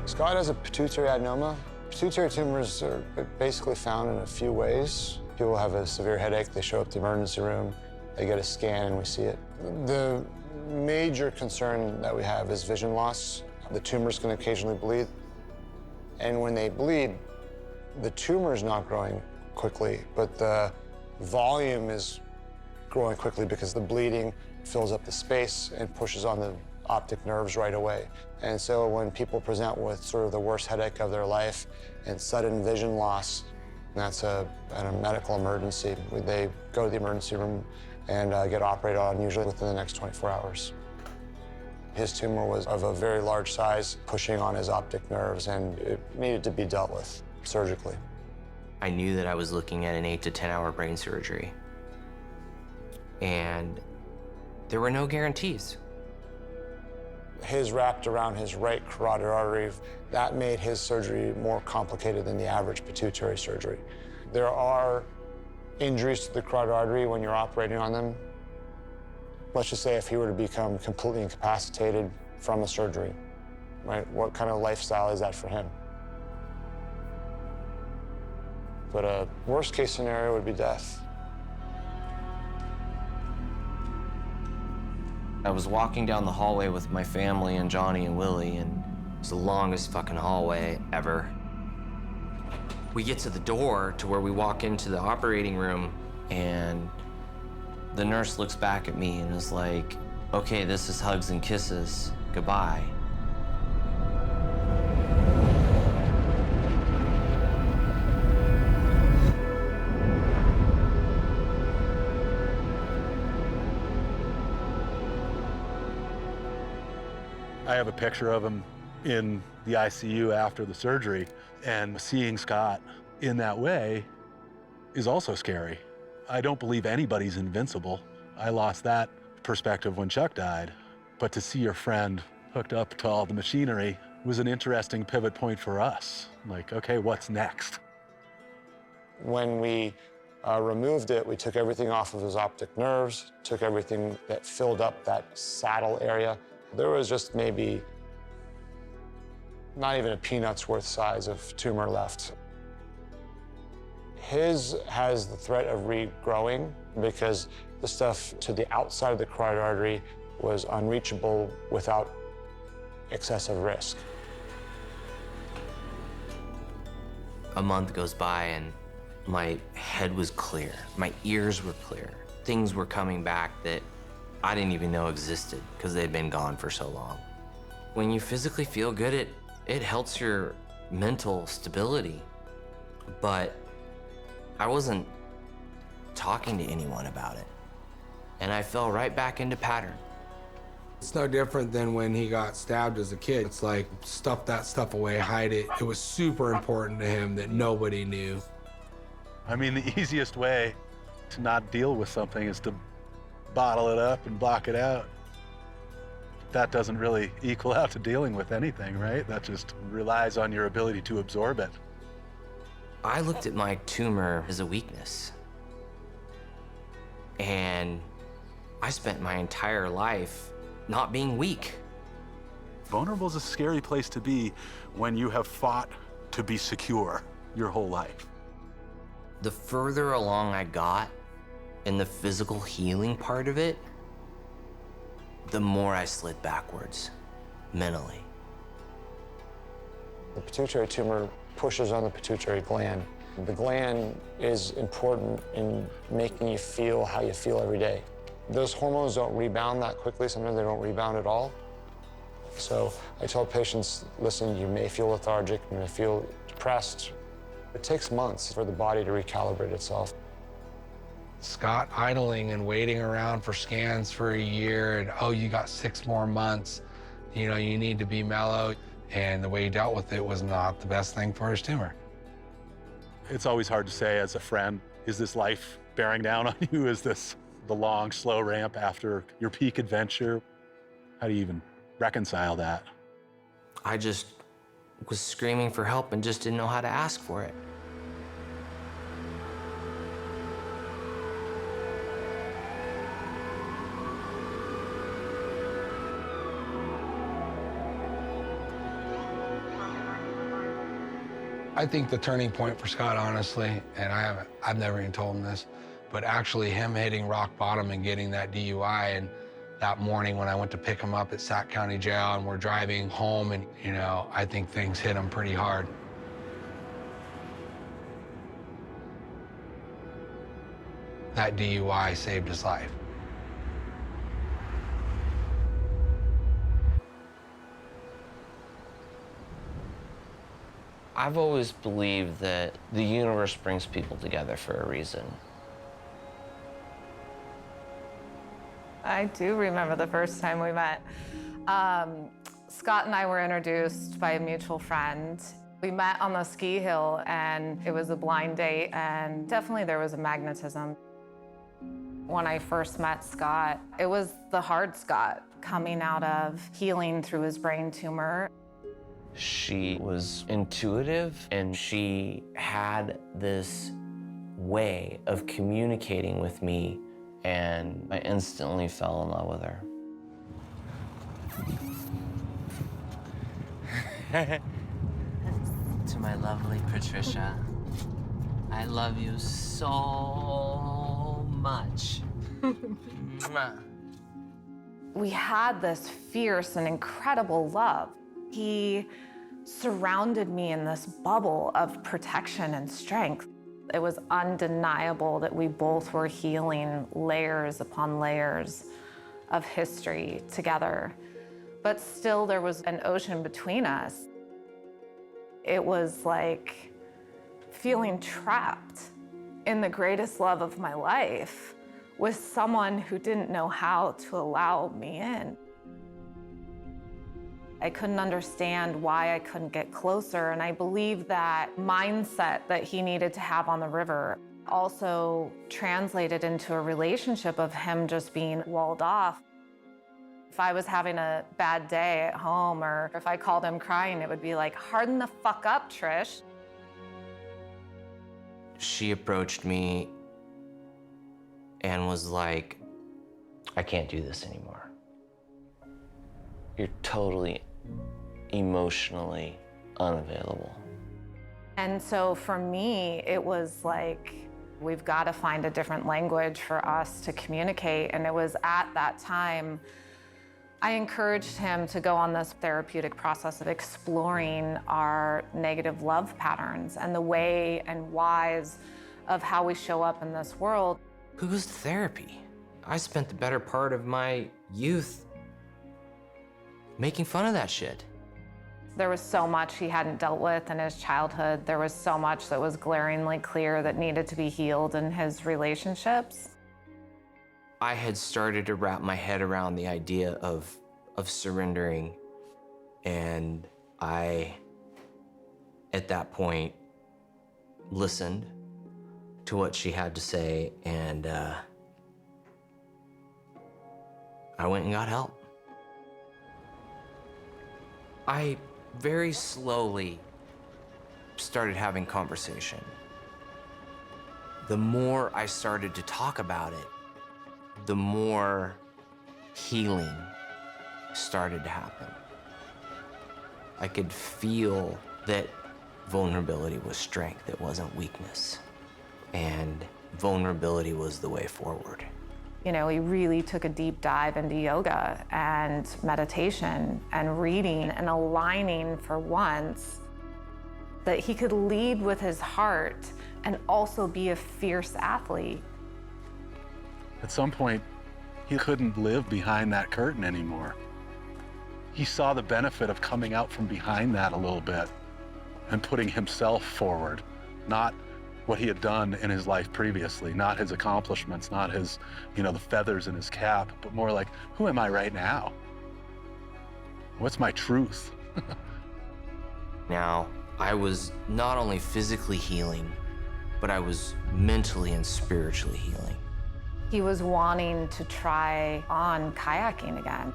Scott has a pituitary adenoma. Pituitary tumors are basically found in a few ways. People have a severe headache, they show up at the emergency room, they get a scan and we see it. The major concern that we have is vision loss. The tumors can occasionally bleed. And when they bleed, the tumor is not growing quickly, but the volume is growing quickly because the bleeding fills up the space and pushes on the optic nerves right away. And so when people present with sort of the worst headache of their life and sudden vision loss, that's a medical emergency. They go to the emergency room and get operated on, usually within the next 24 hours. His tumor was of a very large size, pushing on his optic nerves, and it needed to be dealt with surgically. I knew that I was looking at an 8 to 10 hour brain surgery, and there were no guarantees. His wrapped around his right carotid artery, that made his surgery more complicated than the average pituitary surgery. There are injuries to the carotid artery when you're operating on them. Let's just say if he were to become completely incapacitated from a surgery, right? What kind of lifestyle is that for him? But a worst case scenario would be death. I was walking down the hallway with my family and Johnny and Willie, and it was the longest fucking hallway ever. We get to the door to where we walk into the operating room, and the nurse looks back at me and is like, okay, this is hugs and kisses, goodbye. I have a picture of him in the ICU after the surgery, and seeing Scott in that way is also scary. I don't believe anybody's invincible. I lost that perspective when Chuck died, but to see your friend hooked up to all the machinery was an interesting pivot point for us. Like, okay, what's next? When we removed it, we took everything off of his optic nerves, took everything that filled up that saddle area. There was just maybe not even a peanut's worth size of tumor left. His has the threat of regrowing because the stuff to the outside of the carotid artery was unreachable without excessive risk. A month goes by and my head was clear. My ears were clear. Things were coming back that I didn't even know existed because they'd been gone for so long. When you physically feel good, it helps your mental stability. But I wasn't talking to anyone about it. And I fell right back into pattern. It's no different than when he got stabbed as a kid. It's like, stuff that stuff away, hide it. It was super important to him that nobody knew. I mean, the easiest way to not deal with something is to bottle it up and block it out. That doesn't really equal out to dealing with anything, right? That just relies on your ability to absorb it. I looked at my tumor as a weakness. And I spent my entire life not being weak. Vulnerable is a scary place to be when you have fought to be secure your whole life. The further along I got in the physical healing part of it, the more I slid backwards mentally. The pituitary tumor pushes on the pituitary gland. The gland is important in making you feel how you feel every day. Those hormones don't rebound that quickly. Sometimes they don't rebound at all. So I tell patients, listen, you may feel lethargic, you may feel depressed. It takes months for the body to recalibrate itself. Scott idling and waiting around for scans for a year and, oh, you got 6 more months, you know, you need to be mellow. And the way he dealt with it was not the best thing for his tumor. It's always hard to say as a friend, is this life bearing down on you? Is this the long, slow ramp after your peak adventure? How do you even reconcile that? I just was screaming for help and just didn't know how to ask for it. I think the turning point for Scott, honestly, and I've never even told him this, but actually him hitting rock bottom and getting that DUI, and that morning when I went to pick him up at Sac County Jail and we're driving home, and, you know, I think things hit him pretty hard. That DUI saved his life. I've always believed that the universe brings people together for a reason. I do remember the first time we met. Scott and I were introduced by a mutual friend. We met on the ski hill, and it was a blind date, and definitely there was a magnetism. When I first met Scott, it was the hard Scott coming out of healing through his brain tumor. She was intuitive, and she had this way of communicating with me, and I instantly fell in love with her. To my lovely Patricia, I love you so much. Mwah. We had this fierce and incredible love. He surrounded me in this bubble of protection and strength. It was undeniable that we both were healing layers upon layers of history together. But still, there was an ocean between us. It was like feeling trapped in the greatest love of my life with someone who didn't know how to allow me in. I couldn't understand why I couldn't get closer, and I believe that mindset that he needed to have on the river also translated into a relationship of him just being walled off. If I was having a bad day at home, or if I called him crying, it would be like, harden the fuck up, Trish. She approached me and was like, I can't do this anymore. You're totally emotionally unavailable. And so for me, it was like, we've got to find a different language for us to communicate. And it was at that time, I encouraged him to go on this therapeutic process of exploring our negative love patterns and the way and whys of how we show up in this world. Who goes to therapy? I spent the better part of my youth making fun of that shit. There was so much he hadn't dealt with in his childhood. There was so much that was glaringly clear that needed to be healed in his relationships. I had started to wrap my head around the idea of surrendering, and I, at that point, listened to what she had to say, and I went and got help. I very slowly started having conversation. The more I started to talk about it, the more healing started to happen. I could feel that vulnerability was strength, it wasn't weakness. And vulnerability was the way forward. You know, he really took a deep dive into yoga and meditation and reading and aligning for once that he could lead with his heart and also be a fierce athlete. At some point, he couldn't live behind that curtain anymore. He saw the benefit of coming out from behind that a little bit and putting himself forward, not what he had done in his life previously, not his accomplishments, not his, the feathers in his cap, but more like, who am I right now? What's my truth? Now, I was not only physically healing, but I was mentally and spiritually healing. He was wanting to try on kayaking again.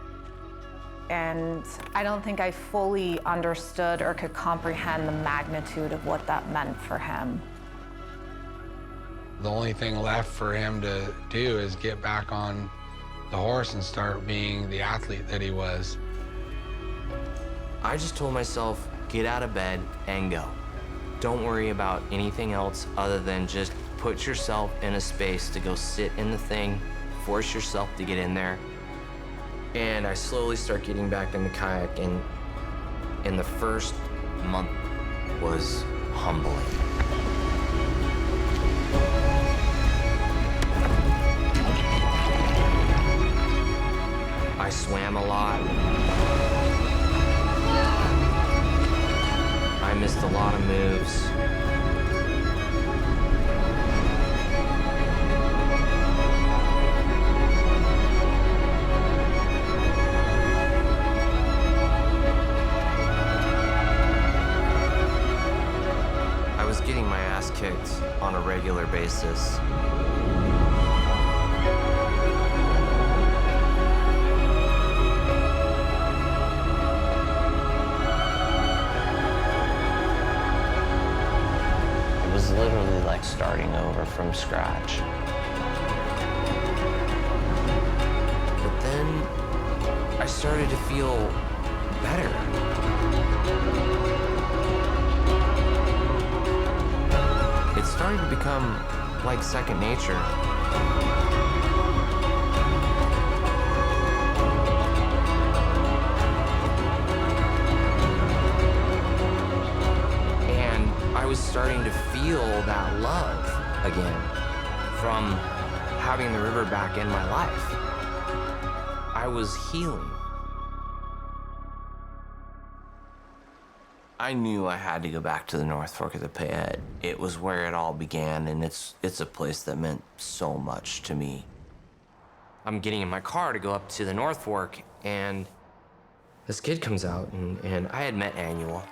And I don't think I fully understood or could comprehend the magnitude of what that meant for him. The only thing left for him to do is get back on the horse and start being the athlete that he was. I just told myself, get out of bed and go. Don't worry about anything else other than just put yourself in a space to go sit in the thing, force yourself to get in there. And I slowly start getting back in the kayak, and the first month was humbling. I swam a lot. I missed a lot of moves. I was getting my ass kicked on a regular basis. Literally like starting over from scratch. But then I started to feel better. It started to become like second nature. I was starting to feel that love again from having the river back in my life. I was healing. I knew I had to go back to the North Fork of the Payette. It was where it all began, and it's a place that meant so much to me. I'm getting in my car to go up to the North Fork, and this kid comes out, and I had met Annual.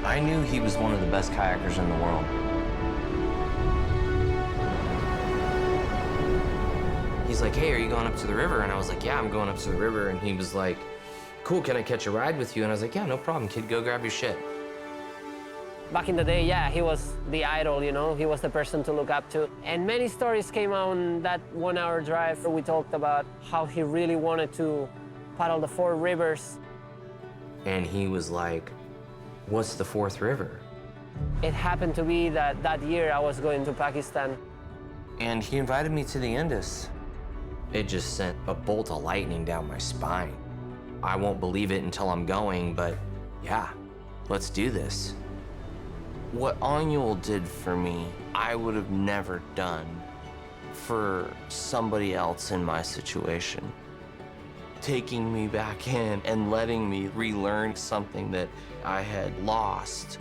I knew he was one of the best kayakers in the world. He's like, hey, are you going up to the river? And I was like, yeah, I'm going up to the river. And he was like, cool, can I catch a ride with you? And I was like, yeah, no problem, kid, go grab your shit. Back in the day, yeah, he was the idol, He was the person to look up to. And many stories came out on that 1 hour drive where we talked about how he really wanted to paddle the 4 rivers. And he was like, what's the 4th river? It happened to be that year I was going to Pakistan. And he invited me to the Indus. It just sent a bolt of lightning down my spine. I won't believe it until I'm going, but yeah, let's do this. What Annual did for me, I would have never done for somebody else in my situation. Taking me back in and letting me relearn something that I had lost.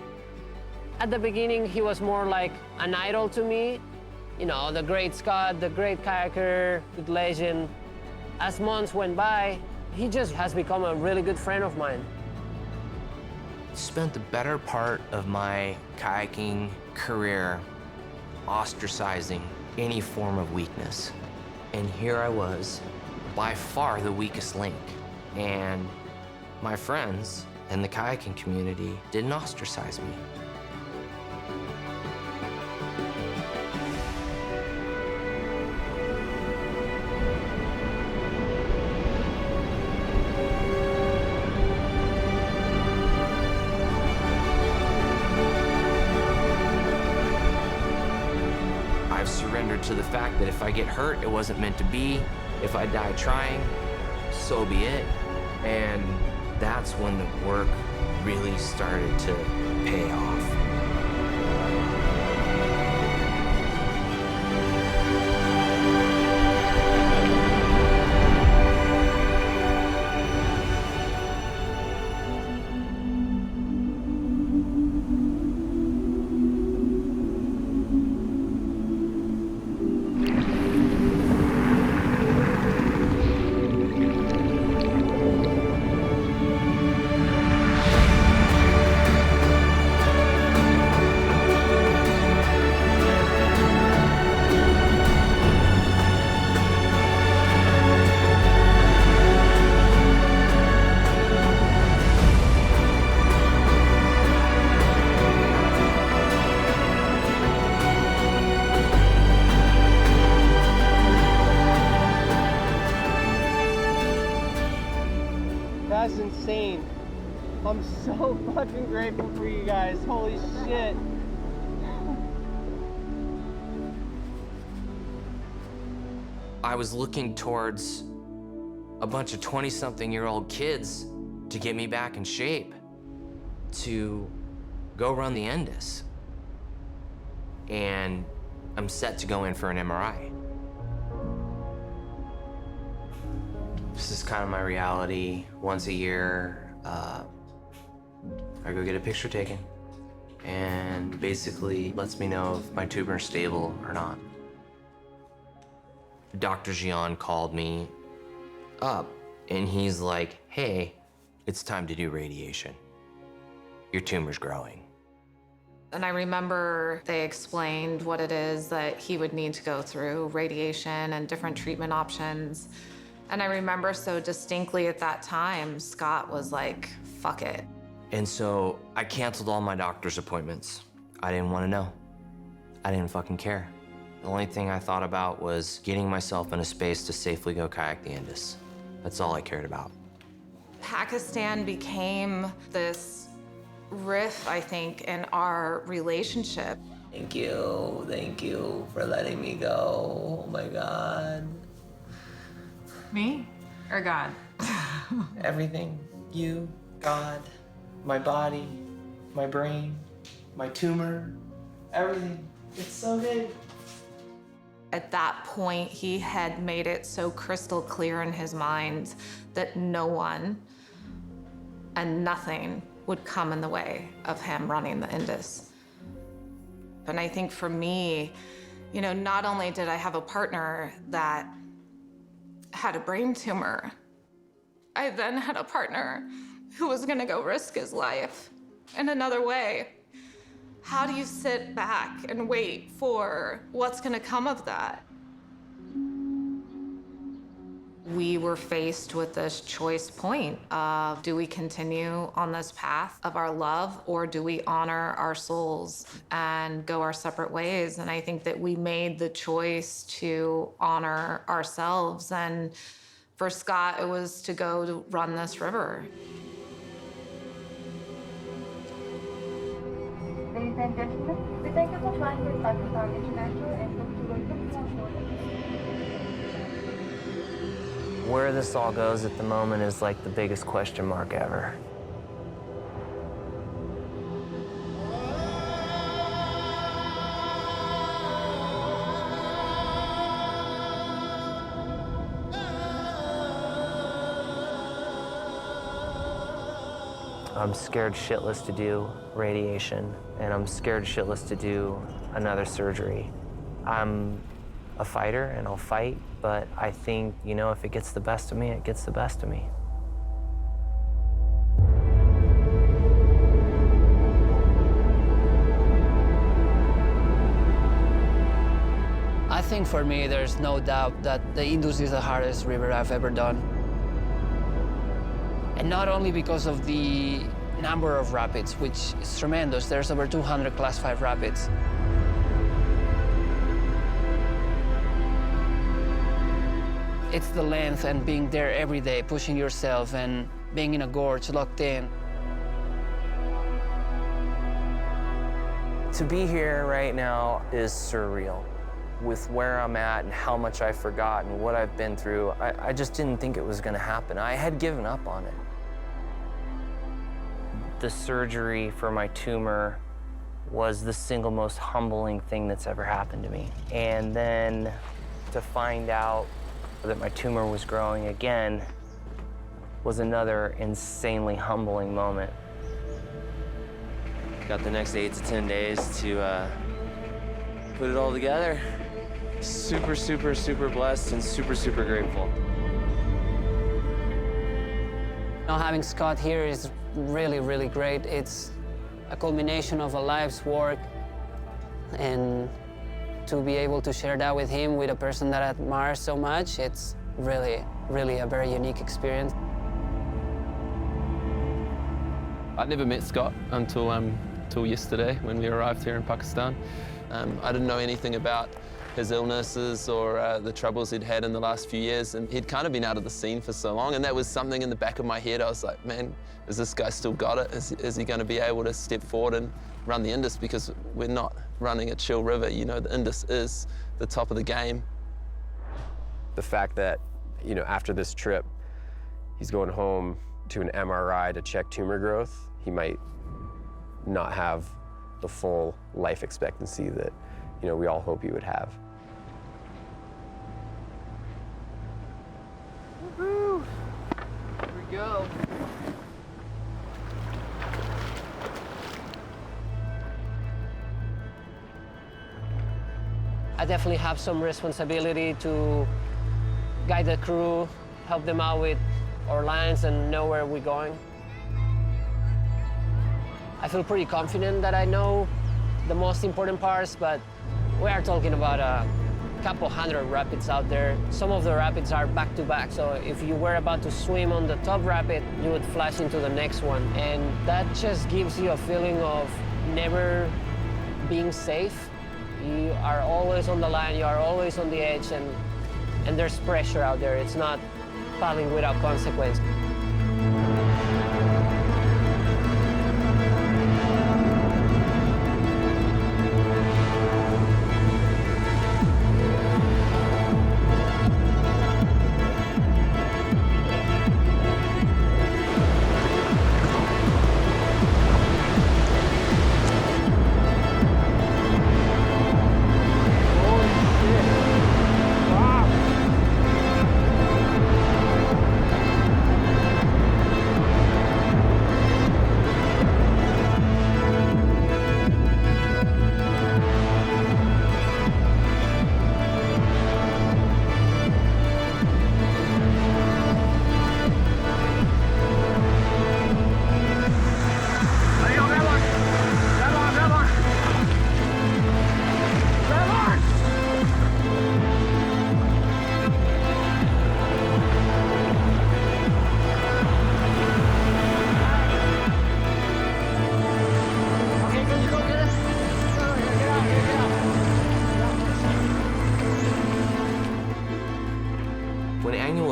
At the beginning, he was more like an idol to me. The great Scott, the great kayaker, good legend. As months went by, he just has become a really good friend of mine. Spent the better part of my kayaking career ostracizing any form of weakness. And here I was, by far the weakest link. And my friends and the kayaking community didn't ostracize me. surrender to the fact that if I get hurt, it wasn't meant to be. If I die trying, so be it. And that's when the work really started to pay off. That's insane. I'm so fucking grateful for you guys. Holy shit. I was looking towards a bunch of 20-something-year-old kids to get me back in shape to go run the Indus. And I'm set to go in for an MRI. This is kind of my reality. Once a year, I go get a picture taken, and basically lets me know if my tumor is stable or not. Dr. Jian called me up, and he's like, hey, it's time to do radiation. Your tumor's growing. And I remember they explained what it is that he would need to go through, radiation and different treatment options. And I remember so distinctly at that time, Scott was like, fuck it. And so I canceled all my doctor's appointments. I didn't want to know. I didn't fucking care. The only thing I thought about was getting myself in a space to safely go kayak the Indus. That's all I cared about. Pakistan became this rift, I think, in our relationship. Thank you for letting me go. Oh my God. Me or God? Everything. You, God, my body, my brain, my tumor, everything. It's so good. At that point, he had made it so crystal clear in his mind that no one and nothing would come in the way of him running the Indus. And I think for me, you know, not only did I have a partner that had a brain tumor, I then had a partner who was gonna go risk his life in another way. How do you sit back and wait for what's gonna come of that? We were faced with this choice point of, do we continue on this path of our love, or do we honor our souls and go our separate ways? And I think that we made the choice to honor ourselves. And for Scott, it was to go to run this river. Ladies and gentlemen, we thank you for flying with Pakistan International and hope to welcome you on board. Where this all goes at the moment is like the biggest question mark ever. I'm scared shitless to do radiation, and I'm scared shitless to do another surgery. I'm a fighter, and I'll fight, but I think, you know, if it gets the best of me, it gets the best of me. I think for me, there's no doubt that the Indus is the hardest river I've ever done. And not only because of the number of rapids, which is tremendous. There's over 200 Class 5 rapids. It's the length and being there every day, pushing yourself and being in a gorge, locked in. To be here right now is surreal. with where I'm at and how much I've forgotten, what I've been through, I just didn't think it was gonna happen. I had given up on it. The surgery for my tumor was the single most humbling thing that's ever happened to me. And then to find out that my tumor was growing again was another insanely humbling moment. Got the next 8 to 10 days to put it all together. Super, super, super blessed and super, super grateful. Now having Scott here is really, really great. It's a culmination of a life's work, and to be able to share that with him, with a person that I admire so much, it's really, really a very unique experience. I'd never met Scott until yesterday when we arrived here in Pakistan. I didn't know anything about his illnesses or the troubles he'd had in the last few years, and he'd kind of been out of the scene for so long, and that was something in the back of my head. I was like, man, has this guy still got it? Is he going to be able to step forward and run the Indus? Because we're not running a chill river. You know, the Indus is the top of the game. The fact that, you know, after this trip, he's going home to an MRI to check tumor growth, he might not have the full life expectancy that, you know, we all hope he would have. Woohoo! Here we go. I definitely have some responsibility to guide the crew, help them out with our lines and know where we're going. I feel pretty confident that I know the most important parts, but we are talking about a couple hundred rapids out there. Some of the rapids are back to back, so if you were about to swim on the top rapid, you would flash into the next one. And that just gives you a feeling of never being safe. You are always on the line, you are always on the edge, and there's pressure out there. It's not paddling without consequence.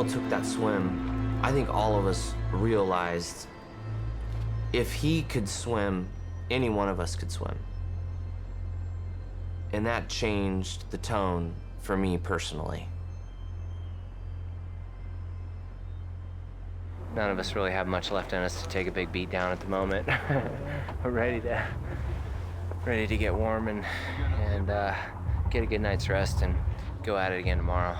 Took that swim, I think all of us realized if he could swim, any one of us could swim. And that changed the tone for me personally. None of us really have much left in us to take a big beat down at the moment. We're ready to get warm and get a good night's rest and go at it again tomorrow.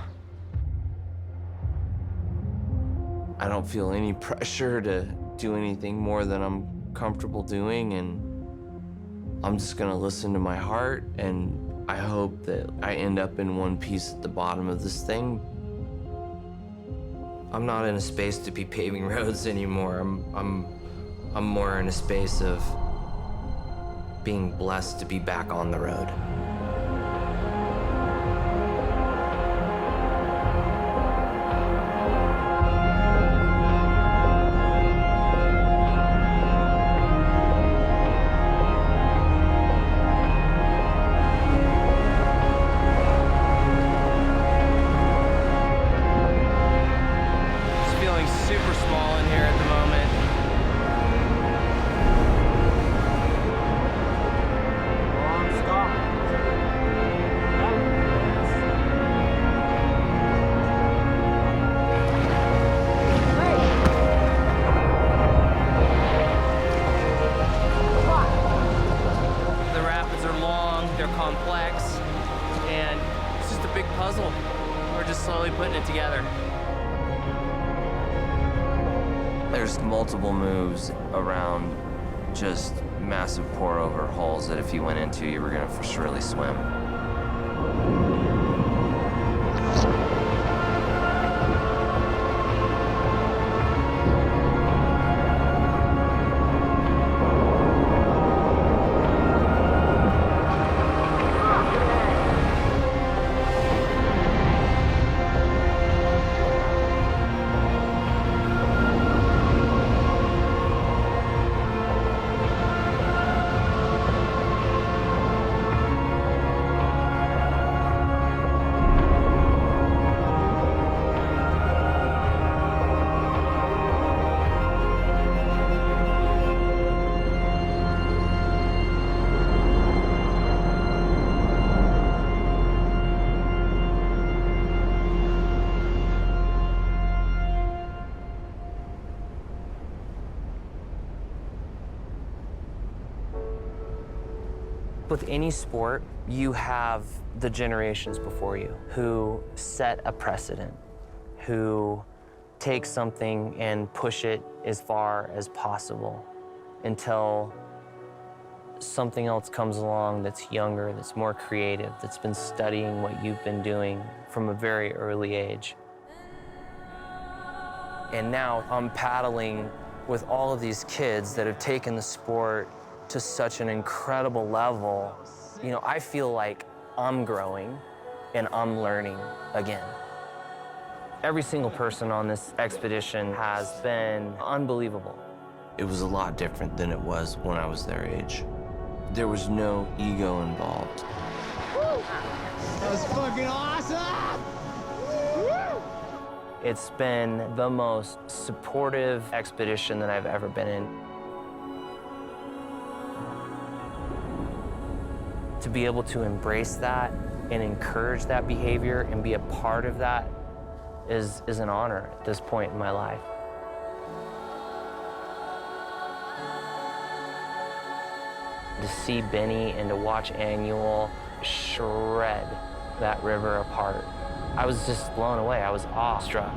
I don't feel any pressure to do anything more than I'm comfortable doing, and I'm just gonna listen to my heart, and I hope that I end up in one piece at the bottom of this thing. I'm not in a space to be paving roads anymore. I'm more in a space of being blessed to be back on the road. just multiple moves around just massive pour-over holes that if you went into, you were gonna for surely swim. With any sport, you have the generations before you who set a precedent, who take something and push it as far as possible until something else comes along that's younger, that's more creative, that's been studying what you've been doing from a very early age. And now I'm paddling with all of these kids that have taken the sport to such an incredible level. You know, I feel like I'm growing and I'm learning again. Every single person on this expedition has been unbelievable. It was a lot different than it was when I was their age. There was no ego involved. That was fucking awesome! It's been the most supportive expedition that I've ever been in. To be able to embrace that and encourage that behavior and be a part of that is an honor at this point in my life. To see Benny and to watch Annual shred that river apart, I was just blown away. I was awestruck.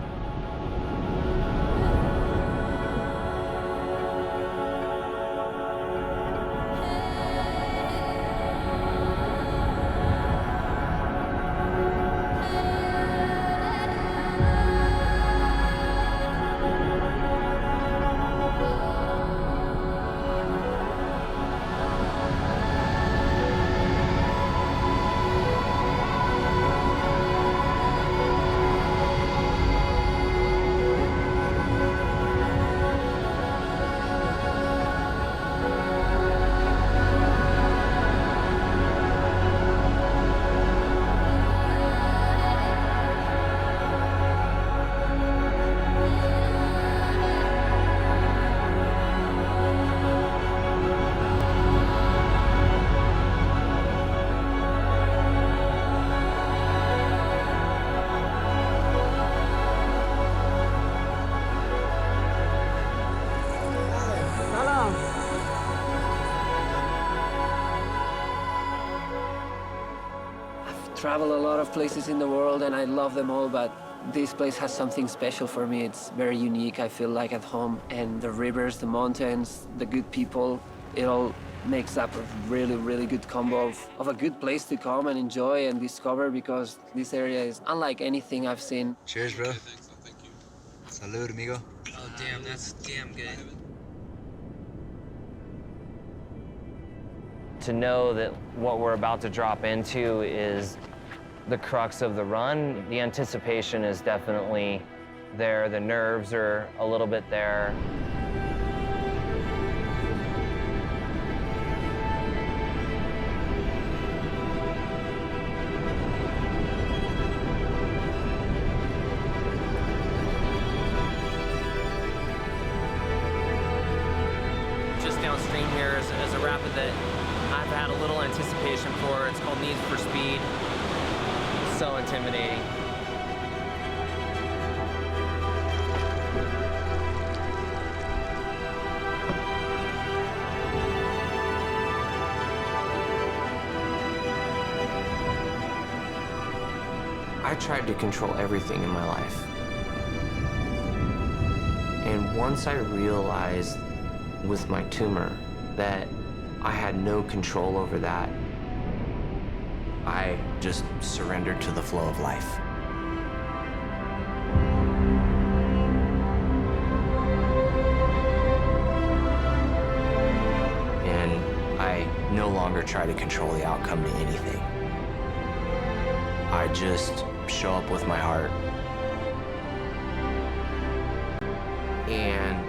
Travel a lot of places in the world and I love them all, but this place has something special for me. It's very unique. I feel like at home, and the rivers, the mountains, the good people, it all makes up a really, really good combo of a good place to come and enjoy and discover, because this area is unlike anything I've seen. Cheers, bro. Salud, amigo. Oh, damn, that's damn good. To know that what we're about to drop into is the crux of the run, the anticipation is definitely there. The nerves are a little bit there. Just downstream here is a rapid that I've had a little anticipation for. It's called Need for Speed. So intimidating. I tried to control everything in my life. And once I realized with my tumor that I had no control over that, I just surrendered to the flow of life. And I no longer try to control the outcome to anything. I just show up with my heart. And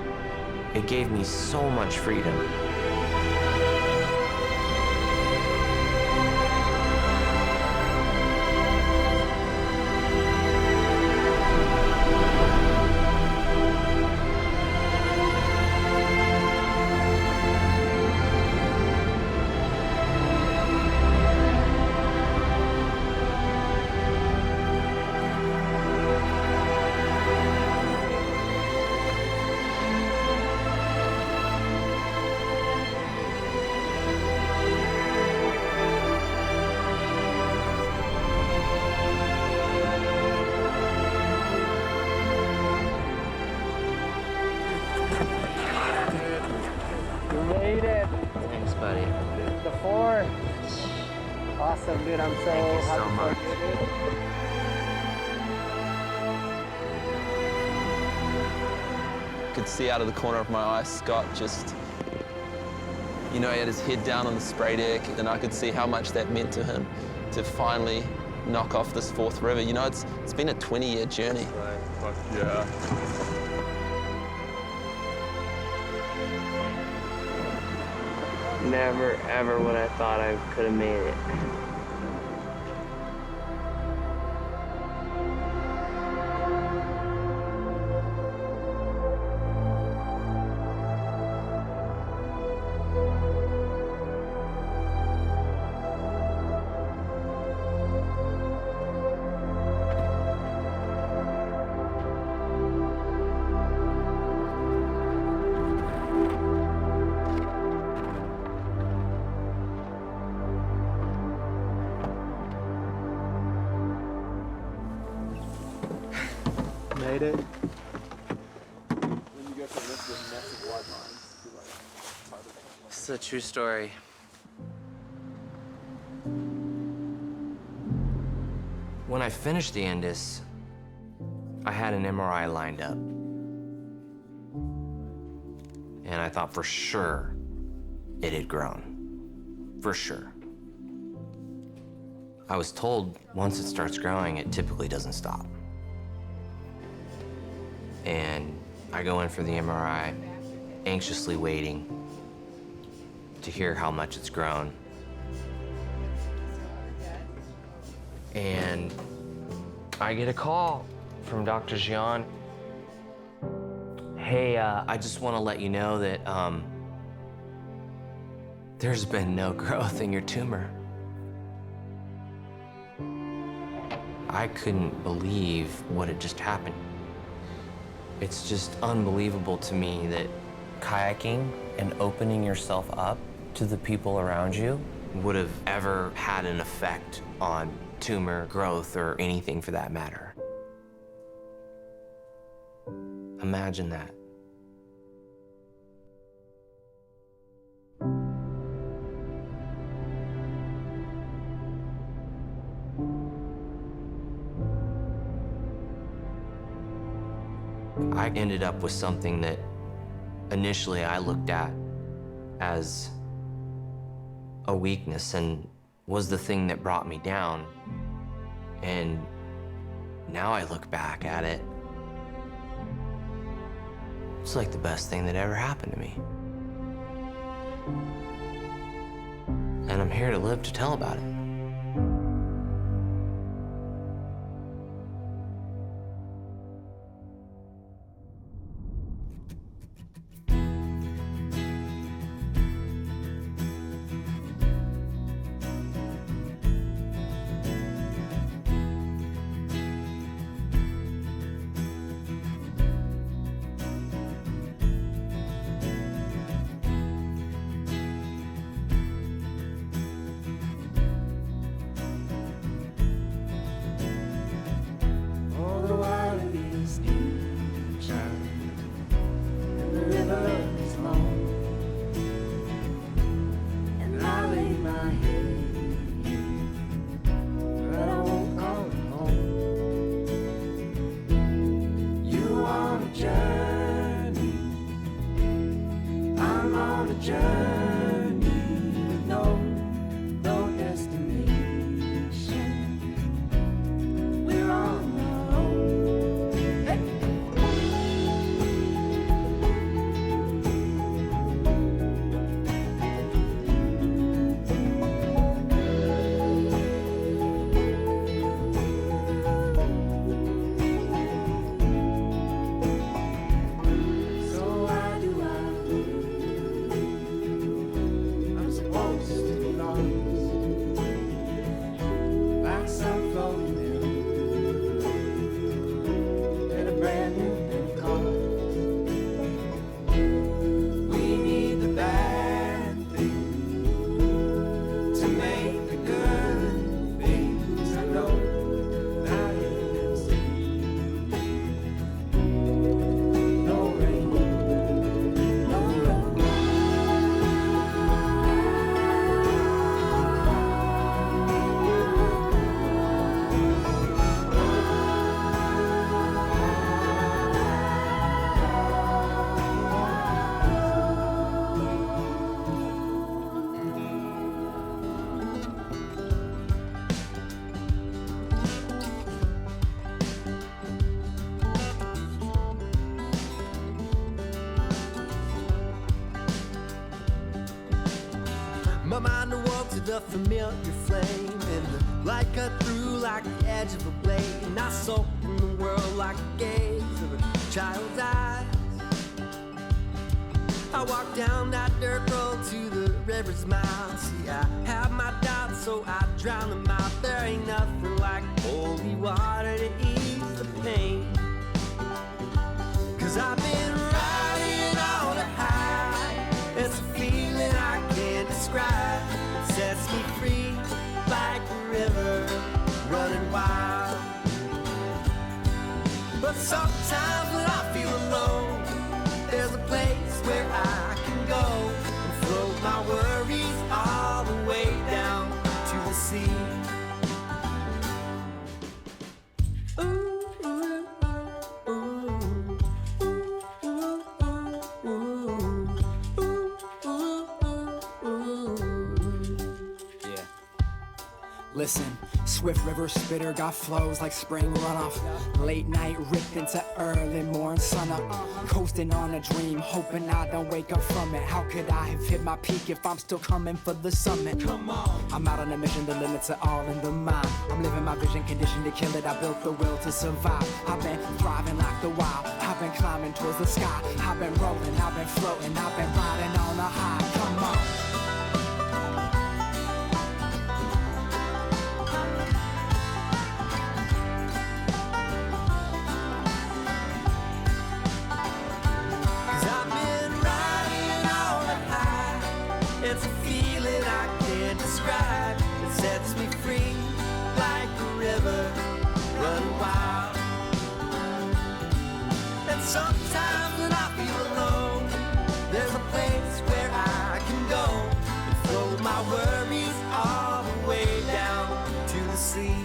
it gave me so much freedom. Thanks, buddy. The 4. Awesome, dude. I'm so Thank you so happy much. for you, dude. Could see out of the corner of my eye, Scott just, you know, he had his head down on the spray deck, and I could see how much that meant to him to finally knock off this 4th river. You know, it's been a 20-year journey. Fuck yeah. Never, ever would I thought I could have made it. Made it. It's a true story. When I finished the Indus, I had an MRI lined up. And I thought for sure it had grown. For sure. I was told once it starts growing, it typically doesn't stop. And I go in for the MRI, anxiously waiting to hear how much it's grown. And I get a call from Dr. Jian. Hey, I just want to let you know that there's been no growth in your tumor. I couldn't believe what had just happened. It's just unbelievable to me that kayaking and opening yourself up to the people around you would have ever had an effect on tumor growth or anything for that matter. Imagine that. I ended up with something that initially I looked at as a weakness and was the thing that brought me down. And now I look back at it, it's like the best thing that ever happened to me. And I'm here to live to tell about it. journey with no destination. We're on our own. Hey. So why do I I'm supposed to be lost, like some floating in a brand new cause. We need the bad things to make the good things. I know now you can see. No rain, no road. My mind awoke to the familiar flame, and the light cut through like the edge of a blade. And I saw in the world like a gaze of a child's eyes. I walked down that dirt road to the river's mouth. See, I have my doubts, so I drown them out. There ain't nothing like holy water to ease the pain. 'Cause I've been riding on a high. It's a feeling I can't describe. It sets me free like a river running wild. But sometimes when I feel alone, there's a place where I can go and float my worries all the way down to the sea. Listen, swift river spitter got flows like spring runoff. Late night ripped into early morning sunup. Coasting on a dream, hoping I don't wake up from it. How could I have hit my peak if I'm still coming for the summit? Come on. I'm out on a mission, the limits are all in the mind. I'm living my vision, conditioned to kill it. I built the will to survive. I've been thriving like the wild. I've been climbing towards the sky. I've been rolling, I've been floating, I've been riding on a high. Come on. It's a feeling I can't describe. It sets me free like a river running wild. And sometimes when I feel alone, there's a place where I can go and float my worries all the way down to the sea.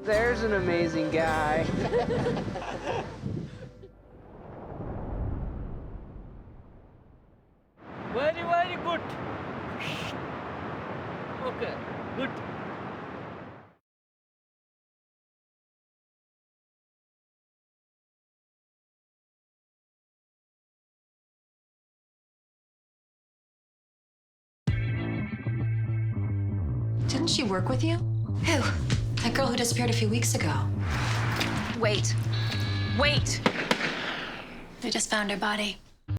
There's an amazing guy. Very good. Okay, good. Didn't she work with you? Who? That girl who disappeared a few weeks ago. Wait. Wait! They just found her body.